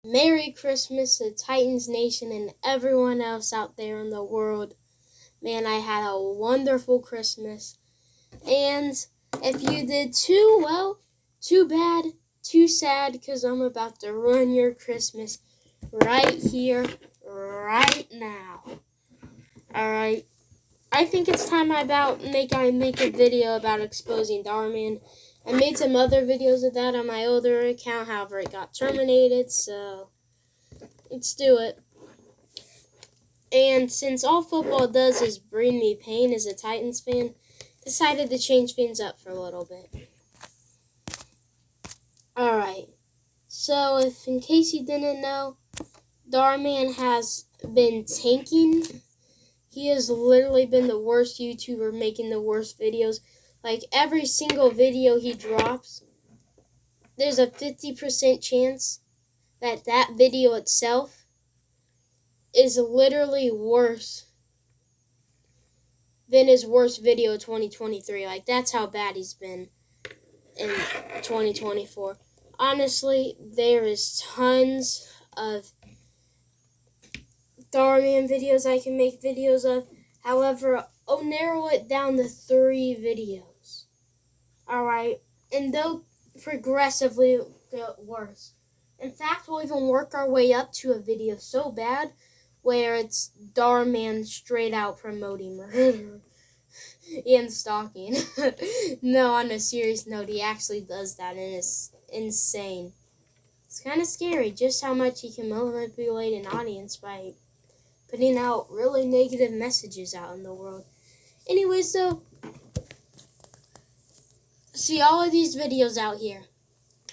Merry Christmas to Titans Nation and everyone else out there in the world. Man, I had a wonderful Christmas. And if you did too, well, too bad, too sad, because I'm about to ruin your Christmas right here, right now. Alright. I think it's time I make a video about exposing Dhar. I made some other videos of that on my older account, however it got terminated, so let's do it. And since all football does is bring me pain as a Titans fan, decided to change things up for a little bit. Alright, so if in case you didn't know, Dhar has been tanking. He has literally been the worst YouTuber making the worst videos. Like every single video he drops, there's a 50% chance that that video itself is literally worse than his worst video 2023. Like, that's how bad he's been in 2024. Honestly, there is tons of Dhar videos I can make videos of. However, I'll narrow it down to 3 videos. Alright? And they'll progressively get worse. In fact, we'll even work our way up to a video so bad where it's Dhar straight out promoting murder and stalking. No, on a serious note, he actually does that, and it's insane. It's kind of scary just how much he can manipulate an audience by putting out really negative messages out in the world. Anyways, so, see all of these videos out here.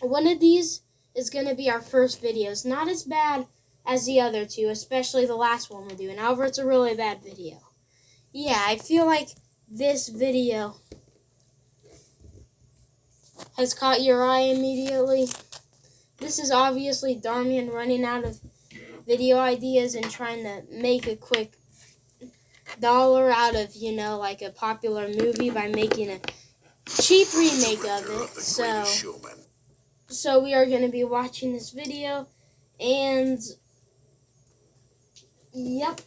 One of these is going to be our first video. It's not as bad as the other 2, especially the last one we're doing. However, it's a really bad video. Yeah, I feel like this video has caught your eye immediately. This is obviously Dhar running out of video ideas and trying to make a quick dollar out of, like a popular movie by making a cheap remake of it. So we are going to be watching this video, and yep,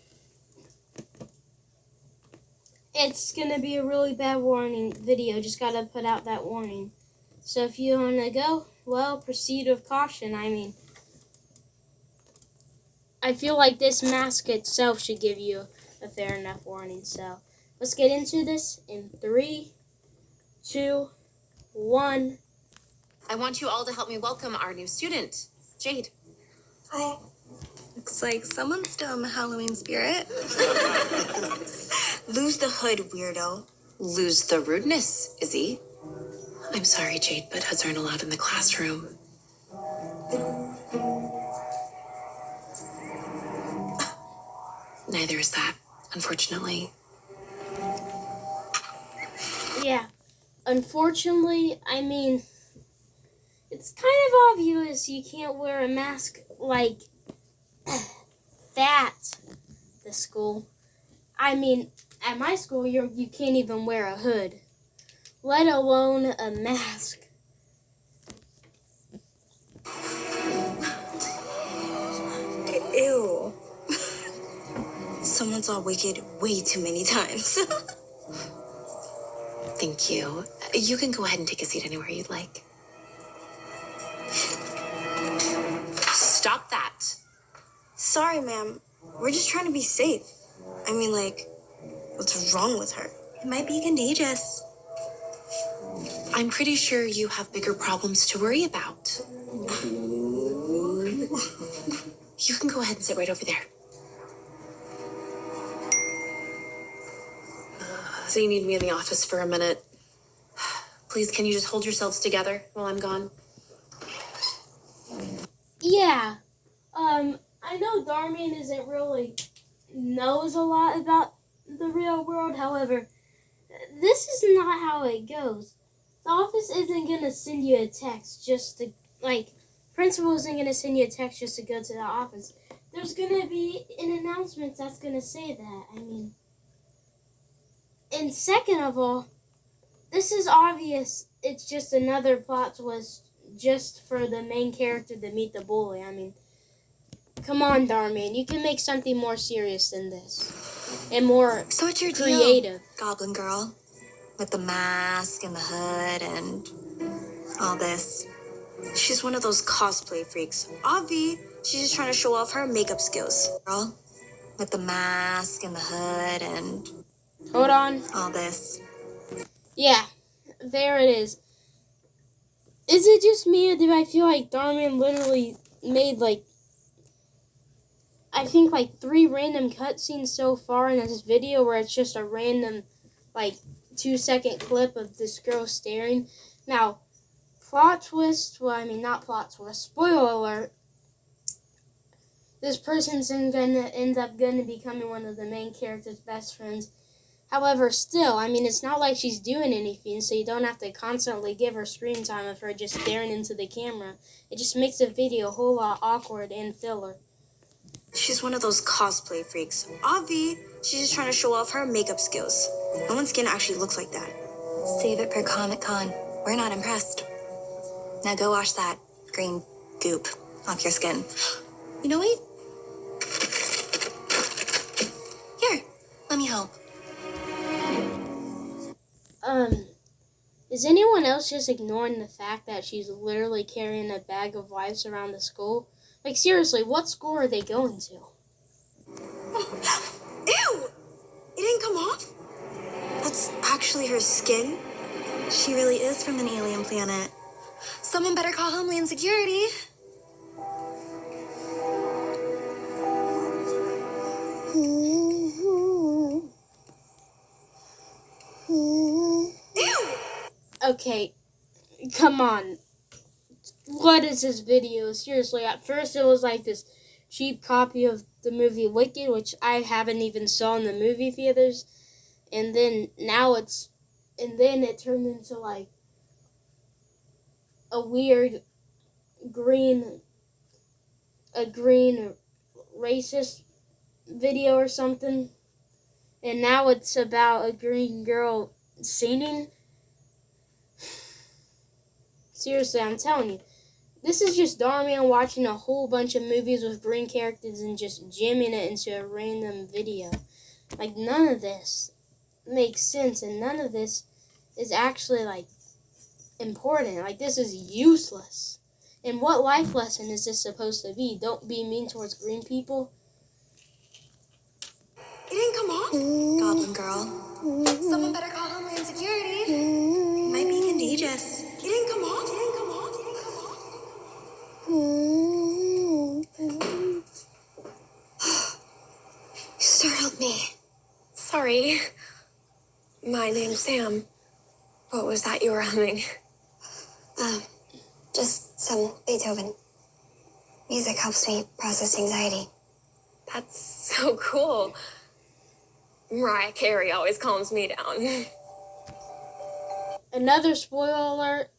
it's going to be a really bad warning video. Just got to put out that warning. So if you want to go, well, proceed with caution. I mean, I feel like this mask itself should give you a fair enough warning. So let's get into this in 3, 2, 1. I want you all to help me welcome our new student, Jade. Hi. Looks like someone's still in the Halloween spirit. Lose the hood, weirdo. Lose the rudeness, Izzy. I'm sorry, Jade, but hoods aren't allowed in the classroom. Neither is that, unfortunately. Yeah, unfortunately, I mean, it's kind of obvious you can't wear a mask like that at the school. I mean, at my school, you can't even wear a hood, let alone a mask. Ew. Someone saw Wicked way too many times. Thank you. You can go ahead and take a seat anywhere you'd like. Stop that. Sorry, ma'am. We're just trying to be safe. I mean, like, what's wrong with her? It might be contagious. I'm pretty sure you have bigger problems to worry about. You can go ahead and sit right over there. So you need me in the office for a minute. Please, can you just hold yourselves together while I'm gone? Yeah, I know Dhar isn't really knows a lot about the real world. However, this is not how it goes. The office isn't going to send you a text just to, principal isn't going to send you a text just to go to the office. There's going to be an announcement that's going to say that. I mean, and second of all, this is obvious. It's just another plot twist just for the main character to meet the bully. I mean, Come on, Darman. You can make something more serious than this. And more So what's your creative. deal, Goblin Girl? With the mask and the hood and all this. She's one of those cosplay freaks. Avi, she's just trying to show off her makeup skills. Girl, with the mask and the hood and Hold on. all this. Yeah, there it is. Is it just me, or did I feel like Darman literally made, like, I think, like, 3 random cutscenes so far in this video where it's just a random, like, 2-second clip of this girl staring? Now, plot twist, well, I mean, not plot twist, spoiler alert, this person's gonna end up becoming one of the main character's best friends. However, still, I mean, it's not like she's doing anything, so you don't have to constantly give her screen time of her just staring into the camera. It just makes the video a whole lot awkward and filler. She's one of those cosplay freaks. Avi, she's just trying to show off her makeup skills. No one's skin actually looks like that. Save it for Comic-Con. We're not impressed. Now go wash that green goop off your skin. You know what? Here, let me help. Is anyone else just ignoring the fact that she's literally carrying a bag of wipes around the school? Like, seriously, what school are they going to? Ew! It didn't come off? That's actually her skin? She really is from an alien planet. Someone better call Homeland Security. Ew! Okay, come on. What is this video? Seriously, at first it was like this cheap copy of the movie Wicked, which I haven't even saw in the movie theaters. And then it turned into like a weird green racist video or something. And now it's about a green girl singing. Seriously, I'm telling you. This is just Darman watching a whole bunch of movies with green characters and just jamming it into a random video. Like, none of this makes sense, and none of this is actually, like, important. Like, this is useless. And what life lesson is this supposed to be? Don't be mean towards green people? It didn't come off? Goblin Girl. Someone better call Homeland Security. It might be contagious. It didn't come off? It didn't come off? It didn't come off? You startled me. Sorry. My name's Sam. What was that you were humming? Just some Beethoven. Music helps me process anxiety. That's so cool. Mariah Carey always calms me down. Another spoiler alert.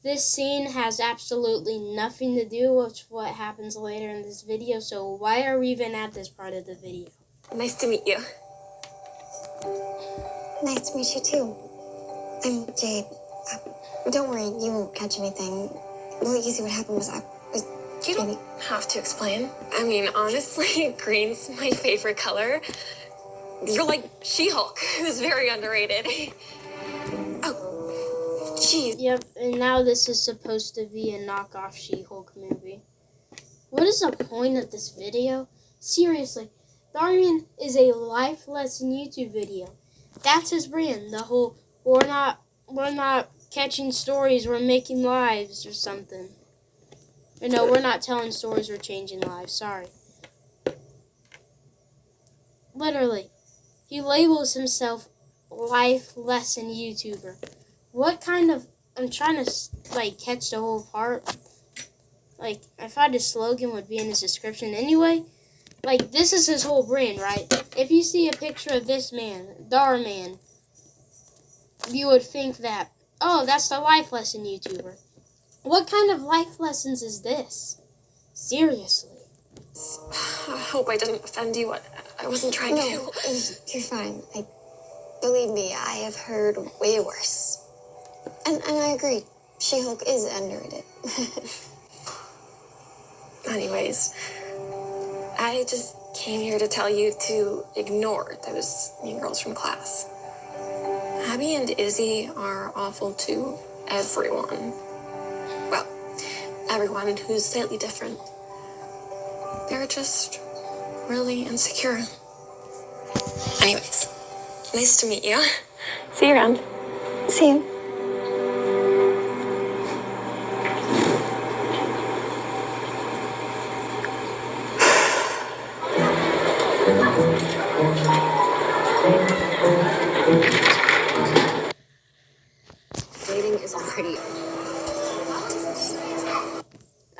This scene has absolutely nothing to do with what happens later in this video, so why are we even at this part of the video? Nice to meet you. Nice to meet you too. I'm Jade. Don't worry, you won't catch anything. Well, you see what happened was I was... You don't have to explain. I mean, honestly, green's my favorite color. You're like She-Hulk, who's very underrated. Oh, jeez. Yep, and now this is supposed to be a knockoff She-Hulk movie. What is the point of this video? Seriously, Darman is a life lesson YouTube video. That's his brand. The whole we're not catching stories, we're making lives or something. Or no, we're not telling stories, we're changing lives. Sorry. Literally, he labels himself life lesson YouTuber. What kind of... I'm trying to, like, catch the whole part. Like, I thought his slogan would be in his description anyway. Like, this is his whole brand, right? If you see a picture of this man, Darman, you would think that, oh, that's the life lesson YouTuber. What kind of life lessons is this? Seriously. I hope I didn't offend you. I wasn't trying to. You're fine. Believe me, I have heard way worse. And I agree. She-Hulk is underrated. Anyways, I just came here to tell you to ignore those mean girls from class. Abby and Izzy are awful to everyone. Well, everyone who's slightly different. They're just really insecure. Anyways, nice to meet you. See you around. See you. Dating is already.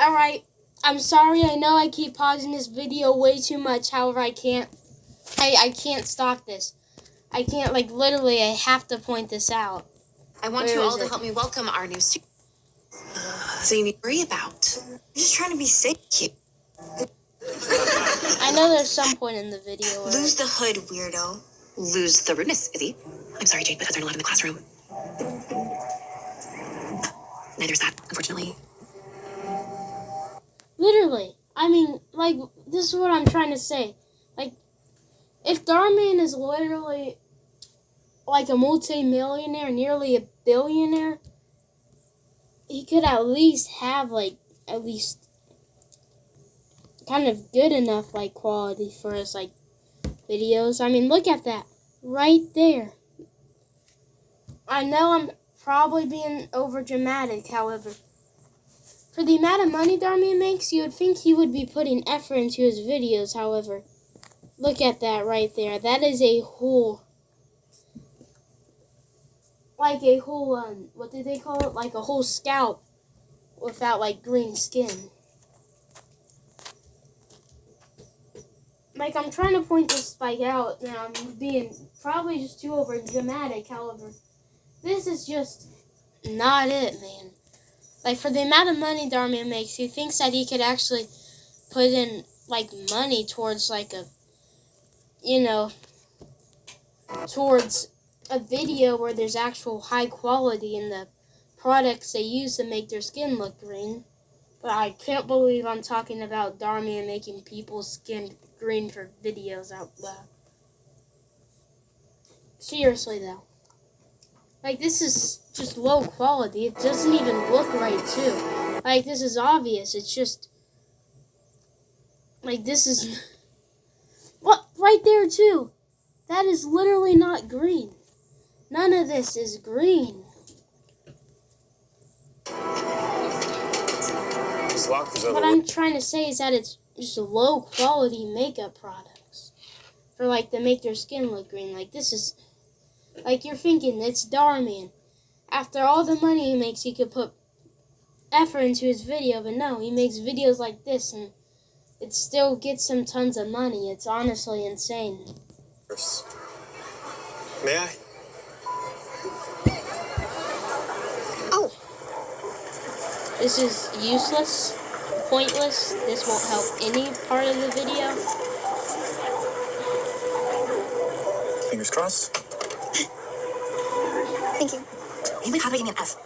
Alright, I'm sorry, I know I keep pausing this video way too much, however I can't stop this. I can't, like, literally, I have to point this out. I want Where you is all to it? help me welcome our new student. So you need to worry about. I'm just trying to be safe. I know there's some point in the video where... Lose the hood, weirdo. Lose the rudeness, Izzy. I'm sorry, Jade, but those aren't allowed in the classroom. Neither's that, unfortunately. Literally. I mean, like, this is what I'm trying to say. Like, if Darman is literally, like, a multi-millionaire, nearly a billionaire, he could at least have, like, at least kind of good enough, like, quality for his, like, videos. I mean, look at that. Right there. I know I'm probably being over dramatic, however. For the amount of money Darman makes, you would think he would be putting effort into his videos, however. Look at that right there. That is a whole... Like a whole, what do they call it? Like a whole scalp without, like, green skin. Like, I'm trying to point this, like, out, and I'm being probably just too over dramatic, however. This is just not it, man. Like, for the amount of money Darman makes, he thinks that he could actually put in, like, money towards, like, a, you know, towards a video where there's actual high quality in the products they use to make their skin look green. But I can't believe I'm talking about Darman making people's skin green for videos out loud. Seriously, though. Like, this is just low quality. It doesn't even look right, too. Like, this is obvious. It's just... Like, this is... What? Right there, too. That is literally not green. None of this is green. What I'm trying to say is that it's just low quality makeup products. For, like, to make their skin look green. Like, this is... Like, you're thinking, it's Darman. After all the money he makes, he could put effort into his video, but no, he makes videos like this, and it still gets him tons of money. It's honestly insane. May I? Oh, This is useless, pointless. This won't help any part of the video. Fingers crossed. thank you. Mainly, how do I give me an F?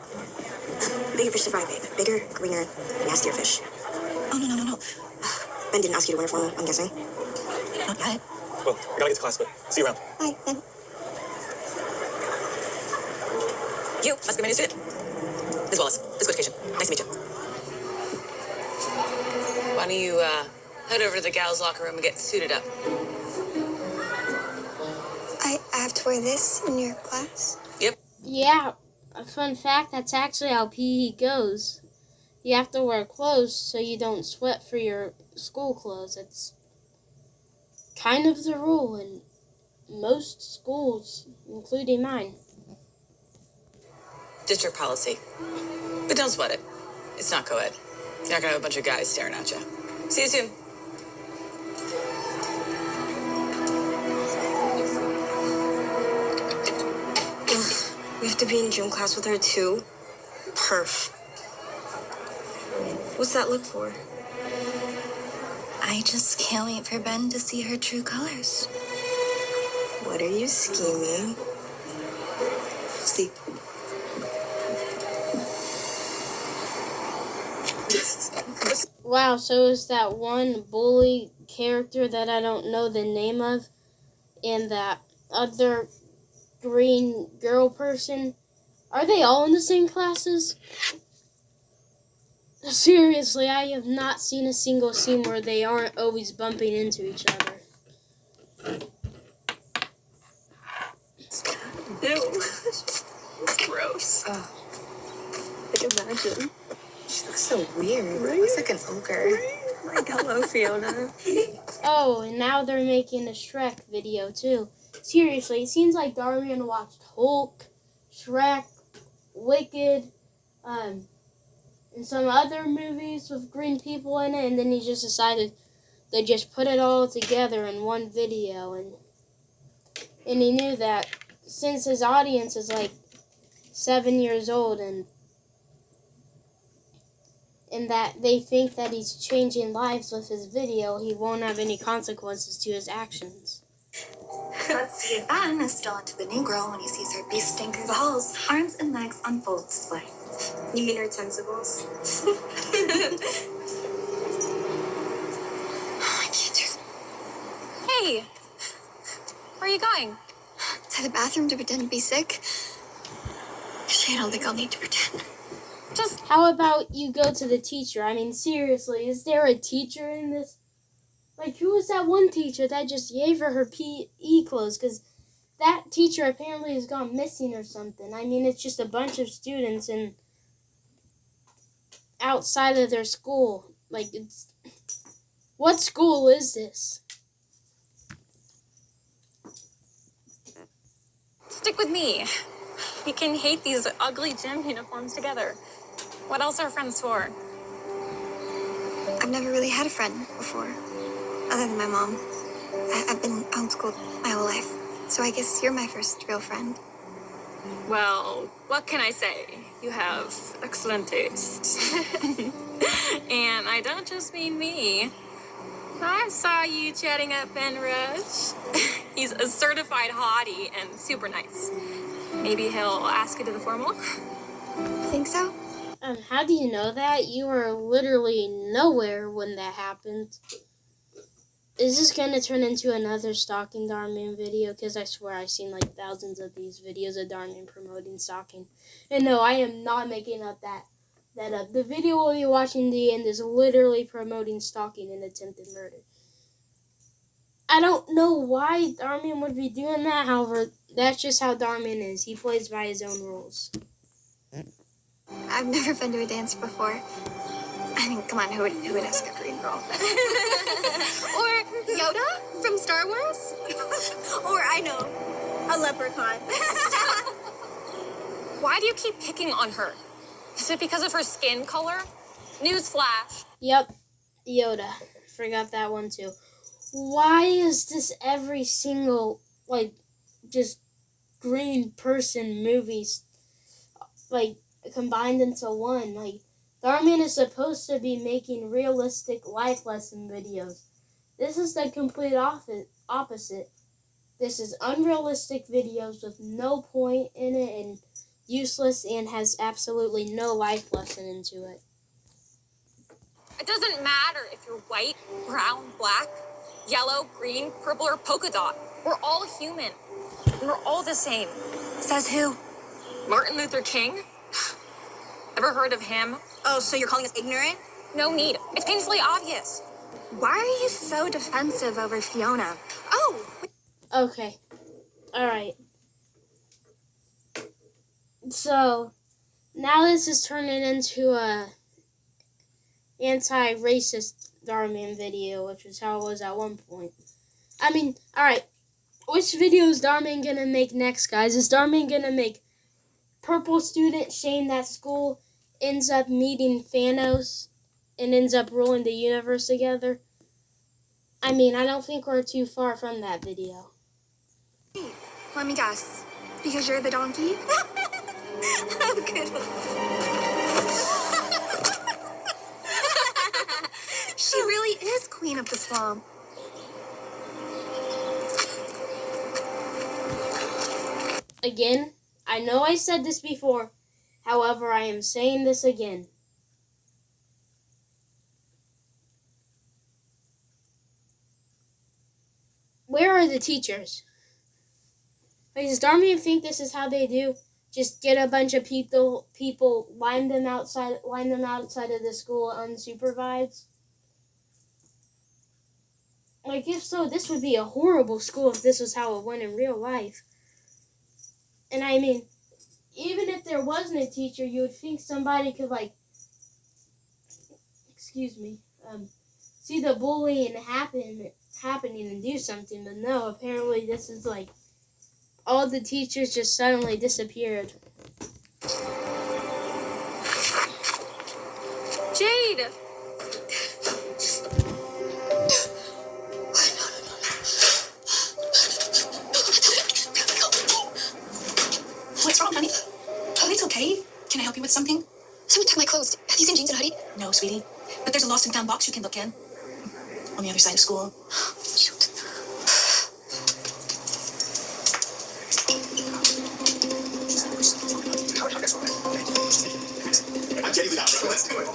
Bigger fish to fry, babe. Bigger, greener, nastier fish. Oh, no. Ben didn't ask you to wear uniform, I'm guessing. Not yet. Well, I gotta get to class, but see you around. Bye, Ben. You must be my new student. Ms. Wallace, physical education. Nice to meet you. Why don't you, head over to the gals' locker room and get suited up? I have to wear this in your class? Yep. Yeah, a fun fact, that's actually how PE goes. You have to wear clothes so you don't sweat for your school clothes. It's kind of the rule in most schools, including mine. District policy. But don't sweat it. It's not co-ed. You're not gonna have a bunch of guys staring at you. See you soon. We have to be in gym class with her too? Perf. What's that look for? I just can't wait for Ben to see her true colors. What are you scheming? Sleep. Wow, so is that one bully character that I don't know the name of, and that other green girl person, are they all in the same classes? Seriously, I have not seen a single scene where they aren't always bumping into each other. Ew. It's gross. Oh, Like, imagine. she looks so weird. Right? Looks like an ogre. Like, hello, Fiona. Oh, and now they're making a Shrek video too. Seriously, it seems like Darmian watched Hulk, Shrek, Wicked, and some other movies with green people in it, and then he just decided to just put it all together in one video, and he knew that since his audience is like 7 years old and that they think that he's changing lives with his video, he won't have any consequences to his actions. Let's see if Ben is still into the new girl when he sees her beasting through the halls, arms and legs on full display. You mean her tentacles? I can't do Hey, where are you going? to the bathroom to pretend to be sick. Actually, I don't think I'll need to pretend. Just How about you go to the teacher? I mean, seriously, is there a teacher in this? Like, who was that one teacher that just gave her PE clothes? Because that teacher apparently has gone missing or something. I mean, it's just a bunch of students and outside of their school. Like, it's... What school is this? stick with me. We can hate these ugly gym uniforms together. What else are friends for? I've never really had a friend before, other than my mom. I've been homeschooled my whole life, so I guess you're my first real friend. Well, what can I say? You have excellent taste. And I don't just mean me. I saw you chatting up Ben Rush. He's a certified hottie and super nice. Maybe he'll ask you to the formal. Think so? How do you know that? You were literally nowhere when that happened. Is this going to turn into another stalking Darman video? Because I swear I've seen like thousands of these videos of Darman promoting stalking. And no, I am not making up that up. The video we'll be watching the end is literally promoting stalking and attempted murder. I don't know why Darman would be doing that. However, that's just how Darman is. He plays by his own rules. I've never been to a dance before. I mean, come on, who would ask a green girl? Or Yoda from Star Wars? Or, I know, a leprechaun. Why do you keep picking on her? Is it because of her skin color? Newsflash. Yep, Yoda. Forgot that one too. Why is this every single, like, just green person movies, like, combined into one? Like, Darman is supposed to be making realistic life lesson videos. This is the complete opposite. This is unrealistic videos with no point in it and useless and has absolutely no life lesson into it. It doesn't matter if you're white, brown, black, yellow, green, purple, or polka dot. We're all human. And we're all the same. Says who? Martin Luther King? Ever heard of him? Oh, so you're calling us ignorant? No need. It's painfully obvious. Why are you so defensive over Fiona? Oh, Okay. Alright. So, now this is turning into a anti-racist Darman video, which is how it was at one point. I mean, alright. Which video is Darman gonna make next, guys? Is Darman gonna make purple student shamed at school, ends up meeting Thanos, and ends up ruling the universe together? I mean, I don't think we're too far from that video. Let me guess. Because you're the donkey? oh, good one. She really is queen of the swamp. Again, I know I said this before, however, I am saying this again. where are the teachers? Like, does Darmian think this is how they do? Just get a bunch of people, line them outside of the school unsupervised? Like, if so, this would be a horrible school if this was how it went in real life. And I mean, even if there wasn't a teacher, you would think somebody could, like, see the bullying happening and do something. But no, apparently this is like, all the teachers just suddenly disappeared. Jade! What's wrong, honey? Oh, it's okay. Can I help you with something? Someone took my clothes. Have you seen jeans and hoodie? No, sweetie. But there's a lost and found box you can look in. On the other side of school. Shoot. I'm getting it out, bro. Let's do it.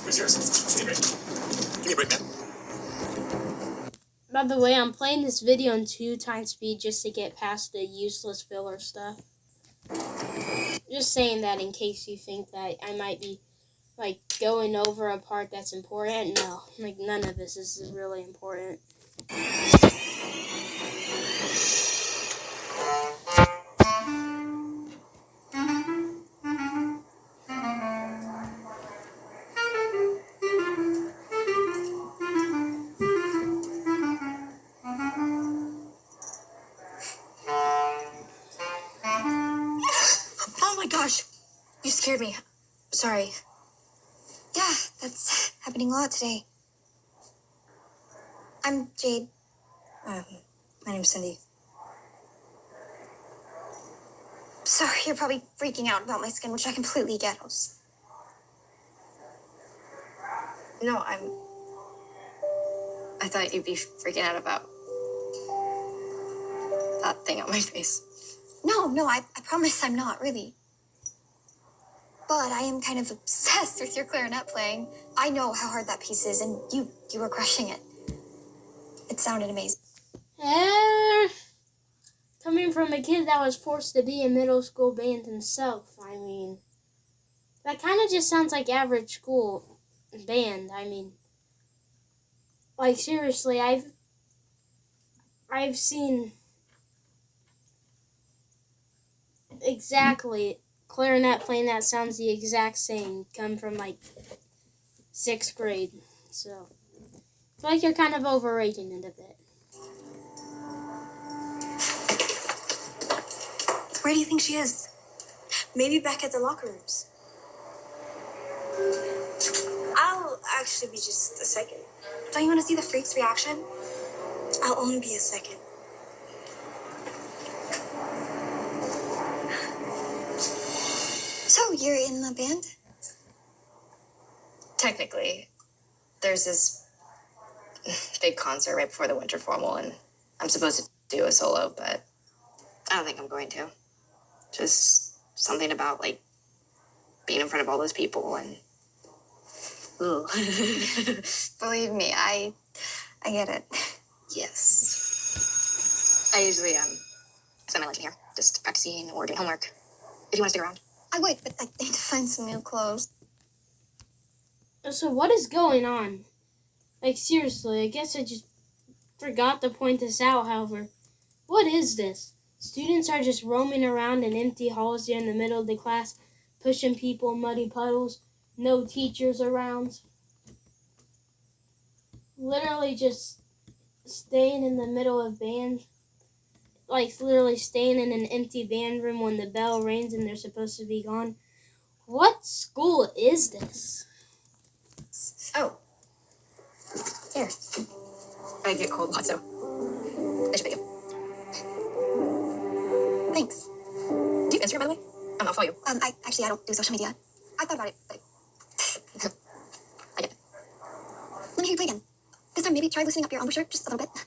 Where's yours? Give me a break, man. By the way, I'm playing this video in 2x speed just to get past the useless filler stuff. Just saying that in case you think that I might be, like, going over a part that's important. No, like, none of this is really important. Oh my gosh. You scared me. Sorry. Yeah, that's happening a lot today. I'm Jade. My name's Cindy. Sorry, you're probably freaking out about my skin, which I completely get. No, I thought you'd be freaking out about that thing on my face. No, I promise I'm not, really. But I am kind of obsessed with your clarinet playing. I know how hard that piece is, and you were crushing it. It sounded amazing. Coming from a kid that was forced to be in middle school band himself, I mean, that kind of just sounds like average school band. I mean, like, seriously, I've seen exactly clarinet playing that sounds the exact same come from, like, 6th grade. So, it's like you're kind of overrating it a bit. Where do you think she is? Maybe back at the locker rooms. I'll actually be just a second. Don't you want to see the freak's reaction? I'll only be a second. So, you're in the band? Technically, there's this big concert right before the winter formal, and I'm supposed to do a solo, but I don't think I'm going to. Just something about, like, being in front of all those people and... Ooh. Believe me, I get it. Yes. I usually spend my lunch in here, just practicing or doing homework. If you want to stick around. I would, but I need to find some new clothes. So what is going on? Like, seriously, I guess I just forgot to point this out, however. What is this? Students are just roaming around in empty halls here in the middle of the class, pushing people in muddy puddles, no teachers around. Literally just staying in the middle of band. Like, literally staying in an empty band room when the bell rings and they're supposed to be gone. What school is this? Oh. Here. I get cold a lot, so I should pick you. Thanks. Do you have Instagram, by the way? I'll follow you. I don't do social media. I thought about it, but I get it. let me hear you play again. This time, maybe try loosening up your embouchure just a little bit.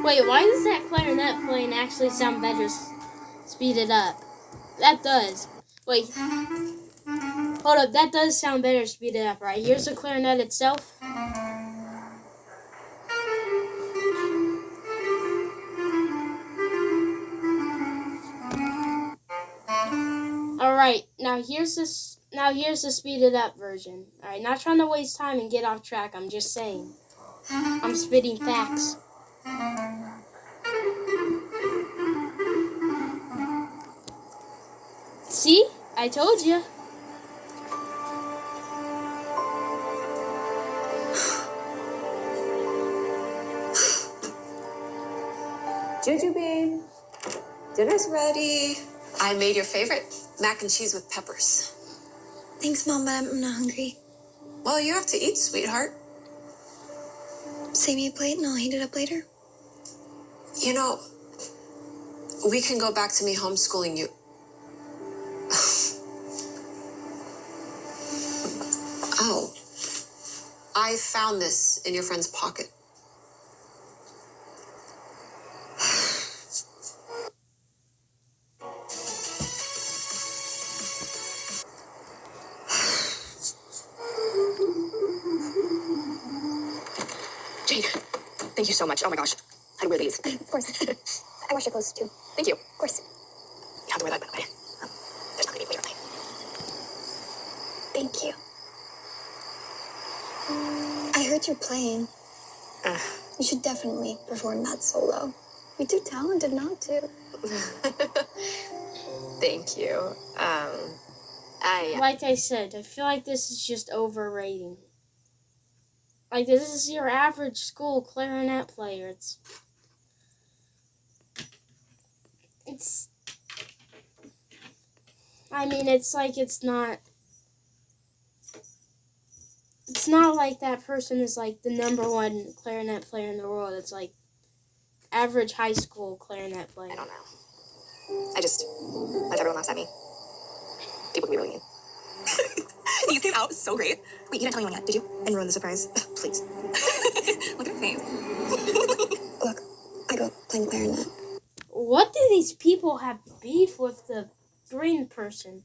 Wait, why does that clarinet playing actually sound better speeded up? That does. Wait. Hold up, that does sound better speeded up, right? Here's the clarinet itself. Alright, now here's this. Now here's the speeded up version. Alright, not trying to waste time and get off track, I'm just saying. I'm spitting facts. See? I told you. Juju babe, dinner's ready. I made your favorite, mac and cheese with peppers. Thanks, Mom, but I'm not hungry. Well, you have to eat, sweetheart. Save me a plate and I'll heat it up later. You know, we can go back to me homeschooling you. Oh, I found this in your friend's pocket. Jane, thank you so much. Oh my gosh. How do we wear these? Of course. I wash your clothes too. Thank you. Of course. You have to wear that, by the way. There's not going to be a night. Thank you. I heard you playing. You should definitely perform that solo. You're too talented not to. Thank you. Like I said, I feel like this is just overrating. Like, this is your average school clarinet player. I mean, it's like it's not like that person is like the #1 clarinet player in the world. It's like average high school clarinet player. I don't know. If everyone laughs at me, people can be really mean. These came out so great. Wait, you didn't tell anyone yet, did you? And ruin the surprise. Please. Look at her face. Look, I grew up playing the clarinet. What do these people have beef with the green person?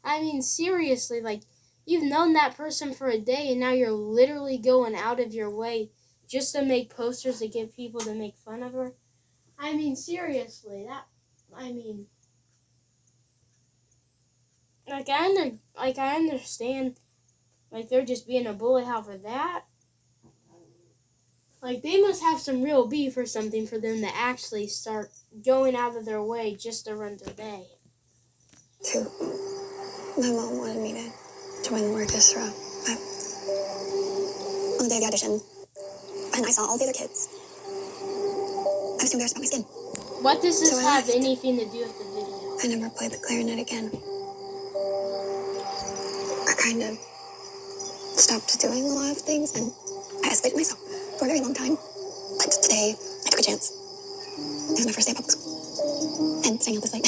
I mean, seriously, like, you've known that person for a day and now you're literally going out of your way just to make posters to get people to make fun of her? I mean, seriously, I understand, like, they're just being a bully how for that. Like, they must have some real beef or something for them to actually start going out of their way just to run today. Too. My mom wanted me to join the orchestra. On the day of the audition, and I saw all the other kids, I was too embarrassed about my skin. What does this So I have left. anything to do with the video? I never played the clarinet again. I kind of stopped doing a lot of things, and I isolated myself for a very long time. But today, I took a chance. It was my first day of public school, and staying out this late.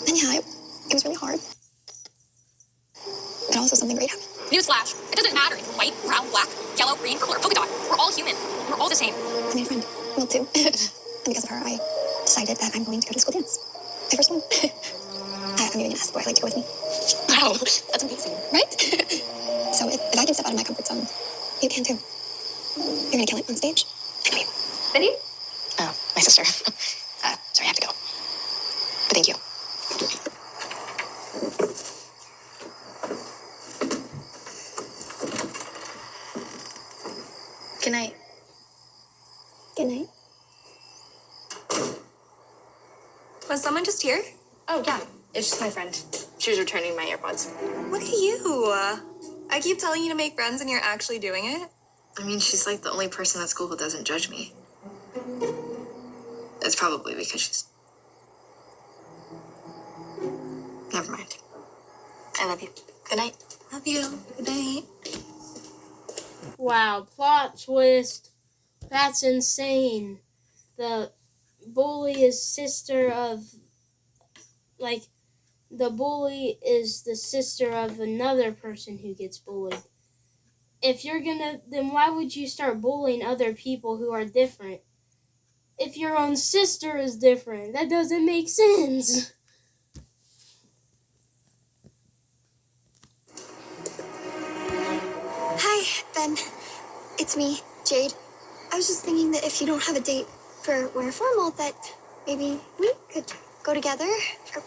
And yeah, it was really hard. But also something great happened. Newsflash. It doesn't matter if you're white, brown, black, yellow, green, purple, or polka dot. We're all human. We're all the same. I made a friend, Will too. And because of her, I decided that I'm going to go to school dance. My first one. I'm even gonna ask the boy I like to go with me. Wow, that's amazing. Right? So if I can step out of my comfort zone, you can too. You're gonna kill it on stage. I know you. Cindy? Oh, my sister. Sorry, I have to go. But thank you. Good night. Good night. Was someone just here? Oh, yeah. It's just my friend. She was returning my AirPods. Look at you. I keep telling you to make friends and you're actually doing it. I mean, she's like the only person at school who doesn't judge me. It's probably because she's... Never mind. I love you. Good night. Love you. Good night. Wow, plot twist. That's insane. The bully is sister of, like, the bully is the sister of another person who gets bullied. If you're gonna, then why would you start bullying other people who are different? if your own sister is different? That doesn't make sense. Hi, Ben. It's me, Jade. I was just thinking that if you don't have a date for wear formal, that maybe we could go together. Or...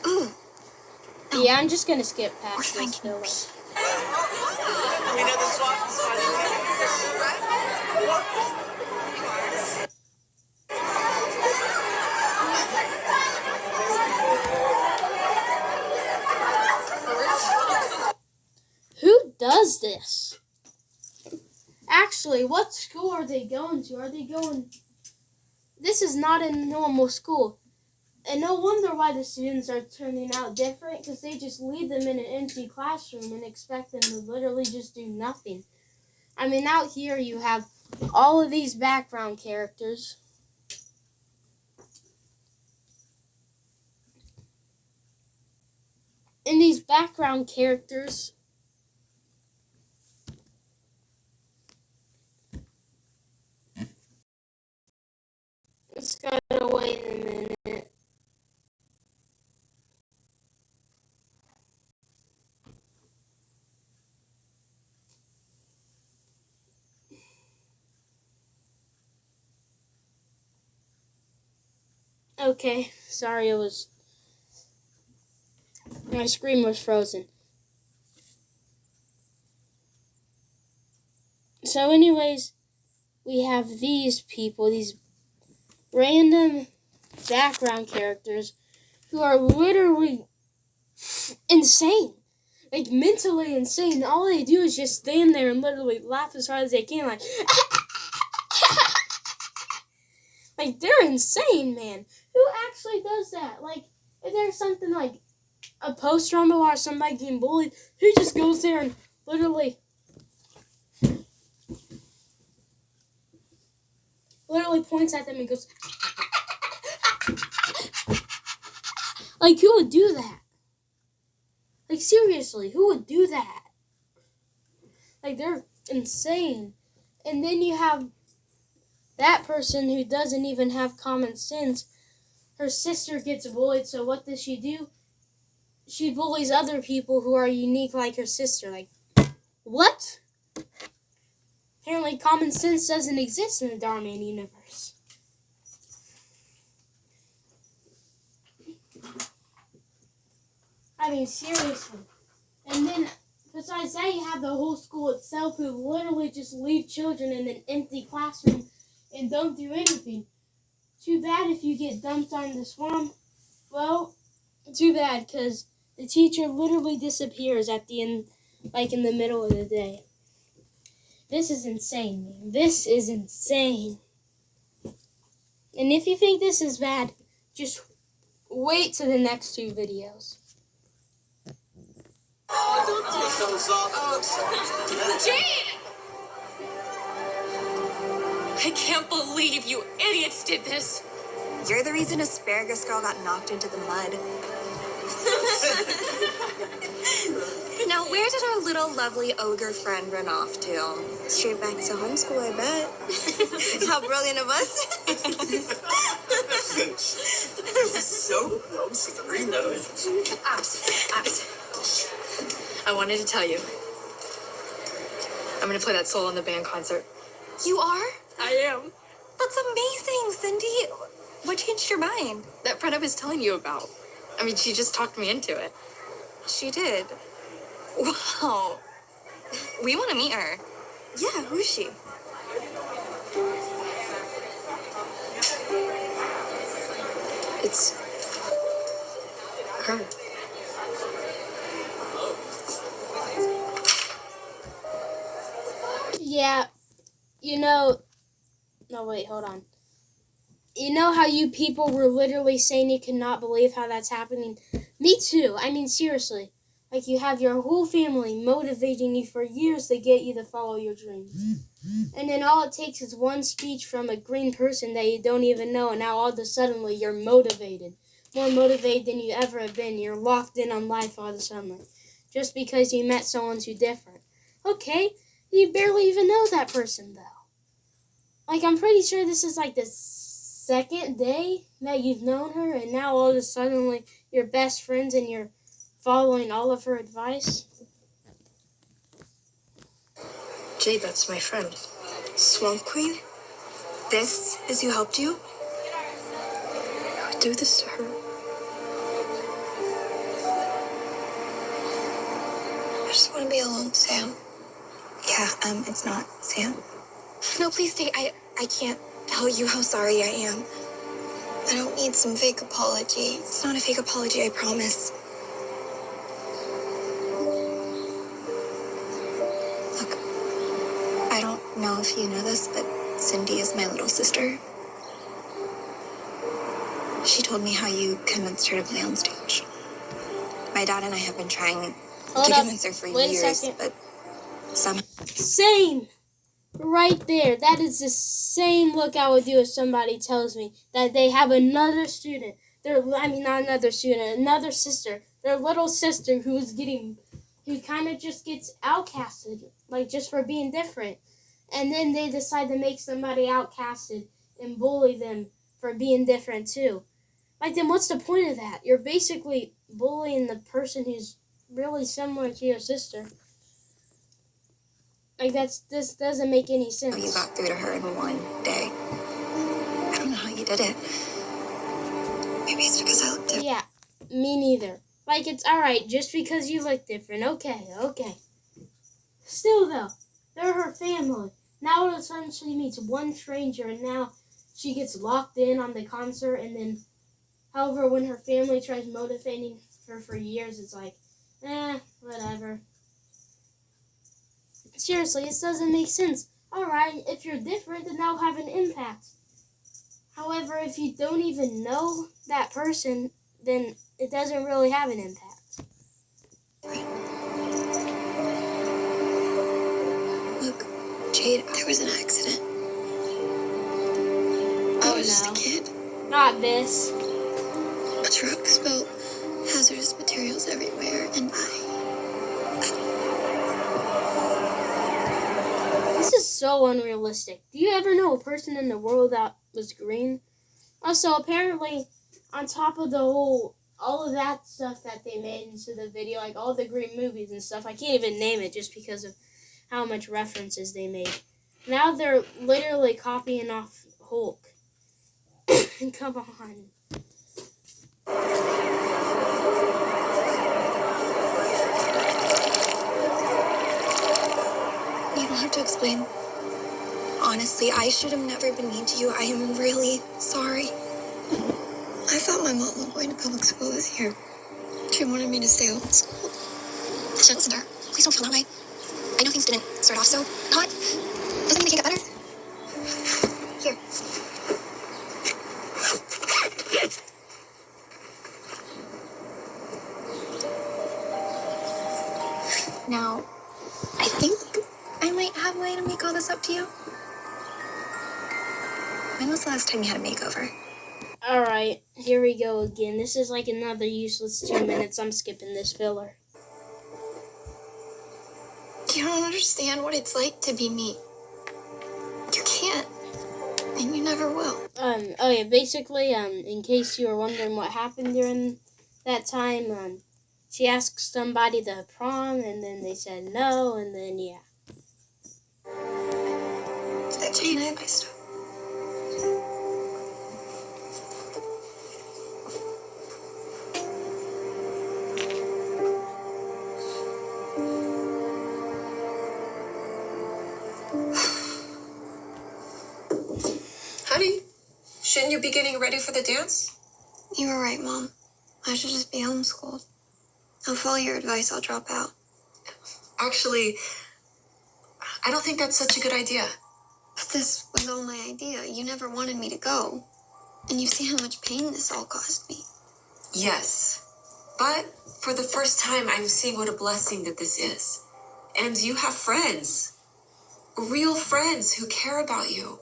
Ooh, Yeah, I'm just gonna skip we're past this thinking. filler. Who does this? Actually, what school are they going to? Are they going... This is not a normal school. And no wonder why the students are turning out different, because they just leave them in an empty classroom and expect them to literally just do nothing. I mean, out here you have all of these background characters. And these background characters... It's gotta wait a minute. Okay, sorry, my screen was frozen. So anyways, we have these people, these random background characters who are literally insane. Like, mentally insane. All they do is just stand there and literally laugh as hard as they can, like, like, they're insane, man. Who actually does that? Like, if there's something like a poster on the wall or somebody getting bullied, who just goes there and literally points at them and goes, like, who would do that? Like, seriously, who would do that? Like, they're insane. And then you have that person who doesn't even have common sense. Her sister gets bullied, so what does she do? She bullies other people who are unique like her sister. Like, what? Apparently common sense doesn't exist in the Dhar Man universe. I mean, seriously. And then, besides that, you have the whole school itself who literally just leave children in an empty classroom and don't do anything. Too bad if you get dumped on the swamp. Well, too bad, because the teacher literally disappears at the end, like in the middle of the day. This is insane, man. This is insane. And if you think this is bad, just wait to the next two videos. Jade! I can't believe you idiots did this. You're the reason Asparagus Girl got knocked into the mud. Now, where did our little lovely ogre friend run off to? Straight back to homeschool, I bet. How brilliant of us. So close to 3 notes. Abs. I wanted to tell you. I'm gonna play that solo in the band concert. You are? I am. That's amazing, Cindy. What changed your mind? That friend I was telling you about. I mean, she just talked me into it. She did. Wow. We want to meet her. Yeah, who is she? It's her. Yeah, no, wait, hold on. You know how you people were literally saying you cannot believe how that's happening? Me too. I mean, seriously. Like, you have your whole family motivating you for years to get you to follow your dreams. And then all it takes is one speech from a green person that you don't even know, and now all of a sudden you're motivated. More motivated than you ever have been. You're locked in on life all of a sudden. Just because you met someone too different. Okay, you barely even know that person, though. Like, I'm pretty sure this is like the second day that you've known her, and now all of a sudden, like, you're best friends and you're following all of her advice? Jade, that's my friend. Swamp Queen? This is who helped you? You would do this to her? I just want to be alone, Sam. Yeah, it's not Sam. No, please stay. I can't tell you how sorry I am. I don't need some fake apology. It's not a fake apology, I promise. Look, I don't know if you know this, but Cindy is my little sister. She told me how you convinced her to play on stage. My dad and I have been trying to convince her for Wait a years, second. but somehow... Same! Right there. That is the same look I would do if somebody tells me that they have another student. Not another student, another sister. Their little sister who kind of just gets outcasted, like, just for being different. And then they decide to make somebody outcasted and bully them for being different too. Like, then what's the point of that? You're basically bullying the person who's really similar to your sister. Like, this doesn't make any sense. You got through to her in one day. I don't know how you did it. Maybe it's because I look different. Yeah, me neither. Like, it's alright just because you look different. Okay. Still, though, they're her family. Now all of a sudden she meets one stranger, and now she gets locked in on the concert, and then, however, when her family tries motivating her for years, it's like, whatever. Seriously, it doesn't make sense. Alright, if you're different, then that'll have an impact. However, if you don't even know that person, then it doesn't really have an impact. Look, Jade, there was an accident. I was just a kid. Not this. A truck spilled hazardous materials everywhere, and This is so unrealistic. Do you ever know a person in the world that was green? Also, apparently, on top of all of that stuff that they made into the video, like all the green movies and stuff, I can't even name it just because of how much references they made. Now they're literally copying off Hulk. Come on. you don't have to explain. Honestly, I should have never been mean to you. I am really sorry. I thought my mom was going to public school this year. She wanted me to stay homeschooled. I should listen to her. Please don't feel that way. I know things didn't start off so hot. Doesn't it make it better? Here. Now, I think I might have a way to make all this up to you. When was the last time you had a makeover? Alright, here we go again. This is like another useless 2 minutes. I'm skipping this filler. You don't understand what it's like to be me. You can't. And you never will. Basically, in case you were wondering what happened during that time, she asked somebody to prom, and then they said no, and then, yeah. Can I have my stuff? Honey, shouldn't you be getting ready for the dance? You were right, Mom. I should just be homeschooled. I'll follow your advice. I'll drop out. Actually, I don't think that's such a good idea. But this was all my idea. You never wanted me to go. And you see how much pain this all caused me. Yes, but for the first time, I'm seeing what a blessing that this is. And you have friends. Real friends who care about you.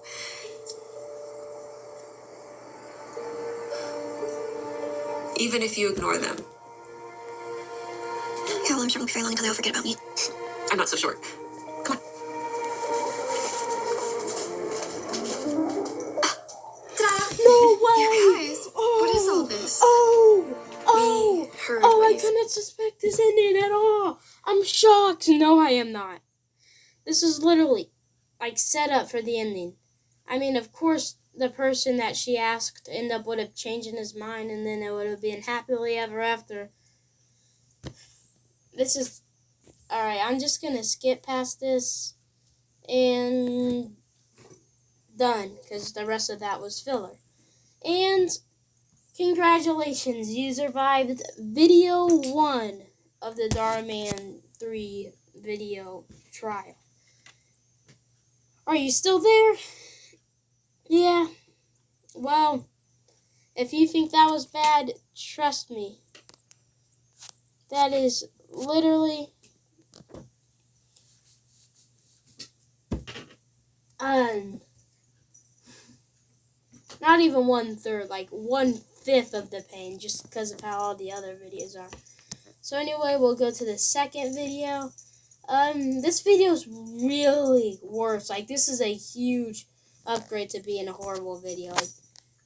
Even if you ignore them. Yeah, well, I'm sure it won't be very long until they'll forget about me. I'm not so sure. Come on. Ta-da! No! didn't suspect this ending at all. I'm shocked. No, I am not. This is literally, like, set up for the ending. I mean, of course, the person that she asked would have changed his mind, and then it would have been happily ever after. This is... Alright, I'm just gonna skip past this. And... done. Because the rest of that was filler. And... congratulations, you survived video 1 of the Dhar Man 3 video trial. Are you still there? Yeah. Well, if you think that was bad, trust me. That is literally not even 1/3, like 1/5 of the pain, just because of how all the other videos are. So anyway, we'll go to the second video. This video is really worse. Like, this is a huge upgrade to being a horrible video. Like,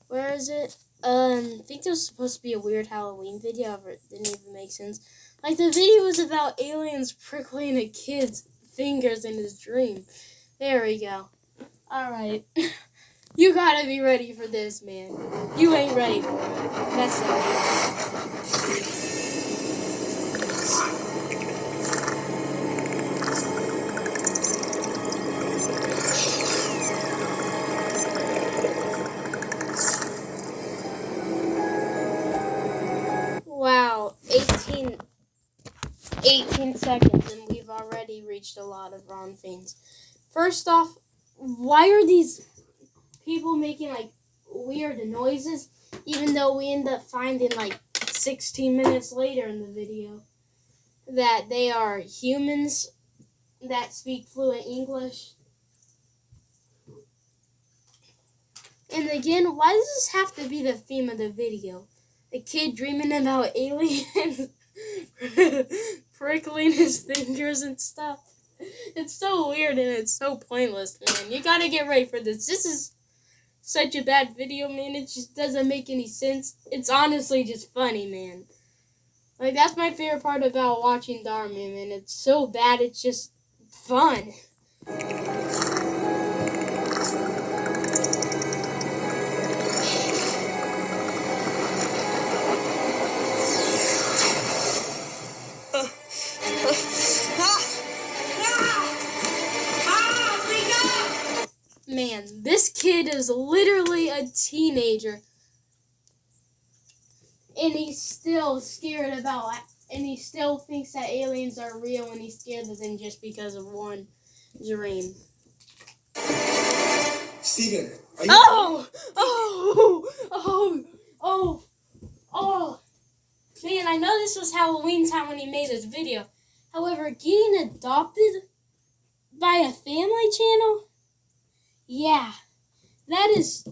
where is it? I think there was supposed to be a weird Halloween video, but it didn't even make sense. Like, the video was about aliens prickling a kid's fingers in his dream. There we go. Alright. You gotta be ready for this, man. You ain't ready for it. That's it. Wow, 18 seconds, and we've already reached a lot of wrong things. First off, why are these people making, like, weird noises, even though we end up finding, like, 16 minutes later in the video that they are humans that speak fluent English? And again, why does this have to be the theme of the video? The kid dreaming about aliens prickling his fingers and stuff. It's so weird and it's so pointless, man. You gotta get ready for this. This is such a bad video, man. It just doesn't make any sense. It's honestly just funny, man. Like, that's my favorite part about watching Dhar Man. It's so bad, it's just fun. Man, this kid is literally a teenager. And he's still scared about, and he still thinks that aliens are real, and he's scared of them just because of one dream. Steven, are you... Oh! Man, I know this was Halloween time when he made this video. However, getting adopted by a family channel? Yeah, that is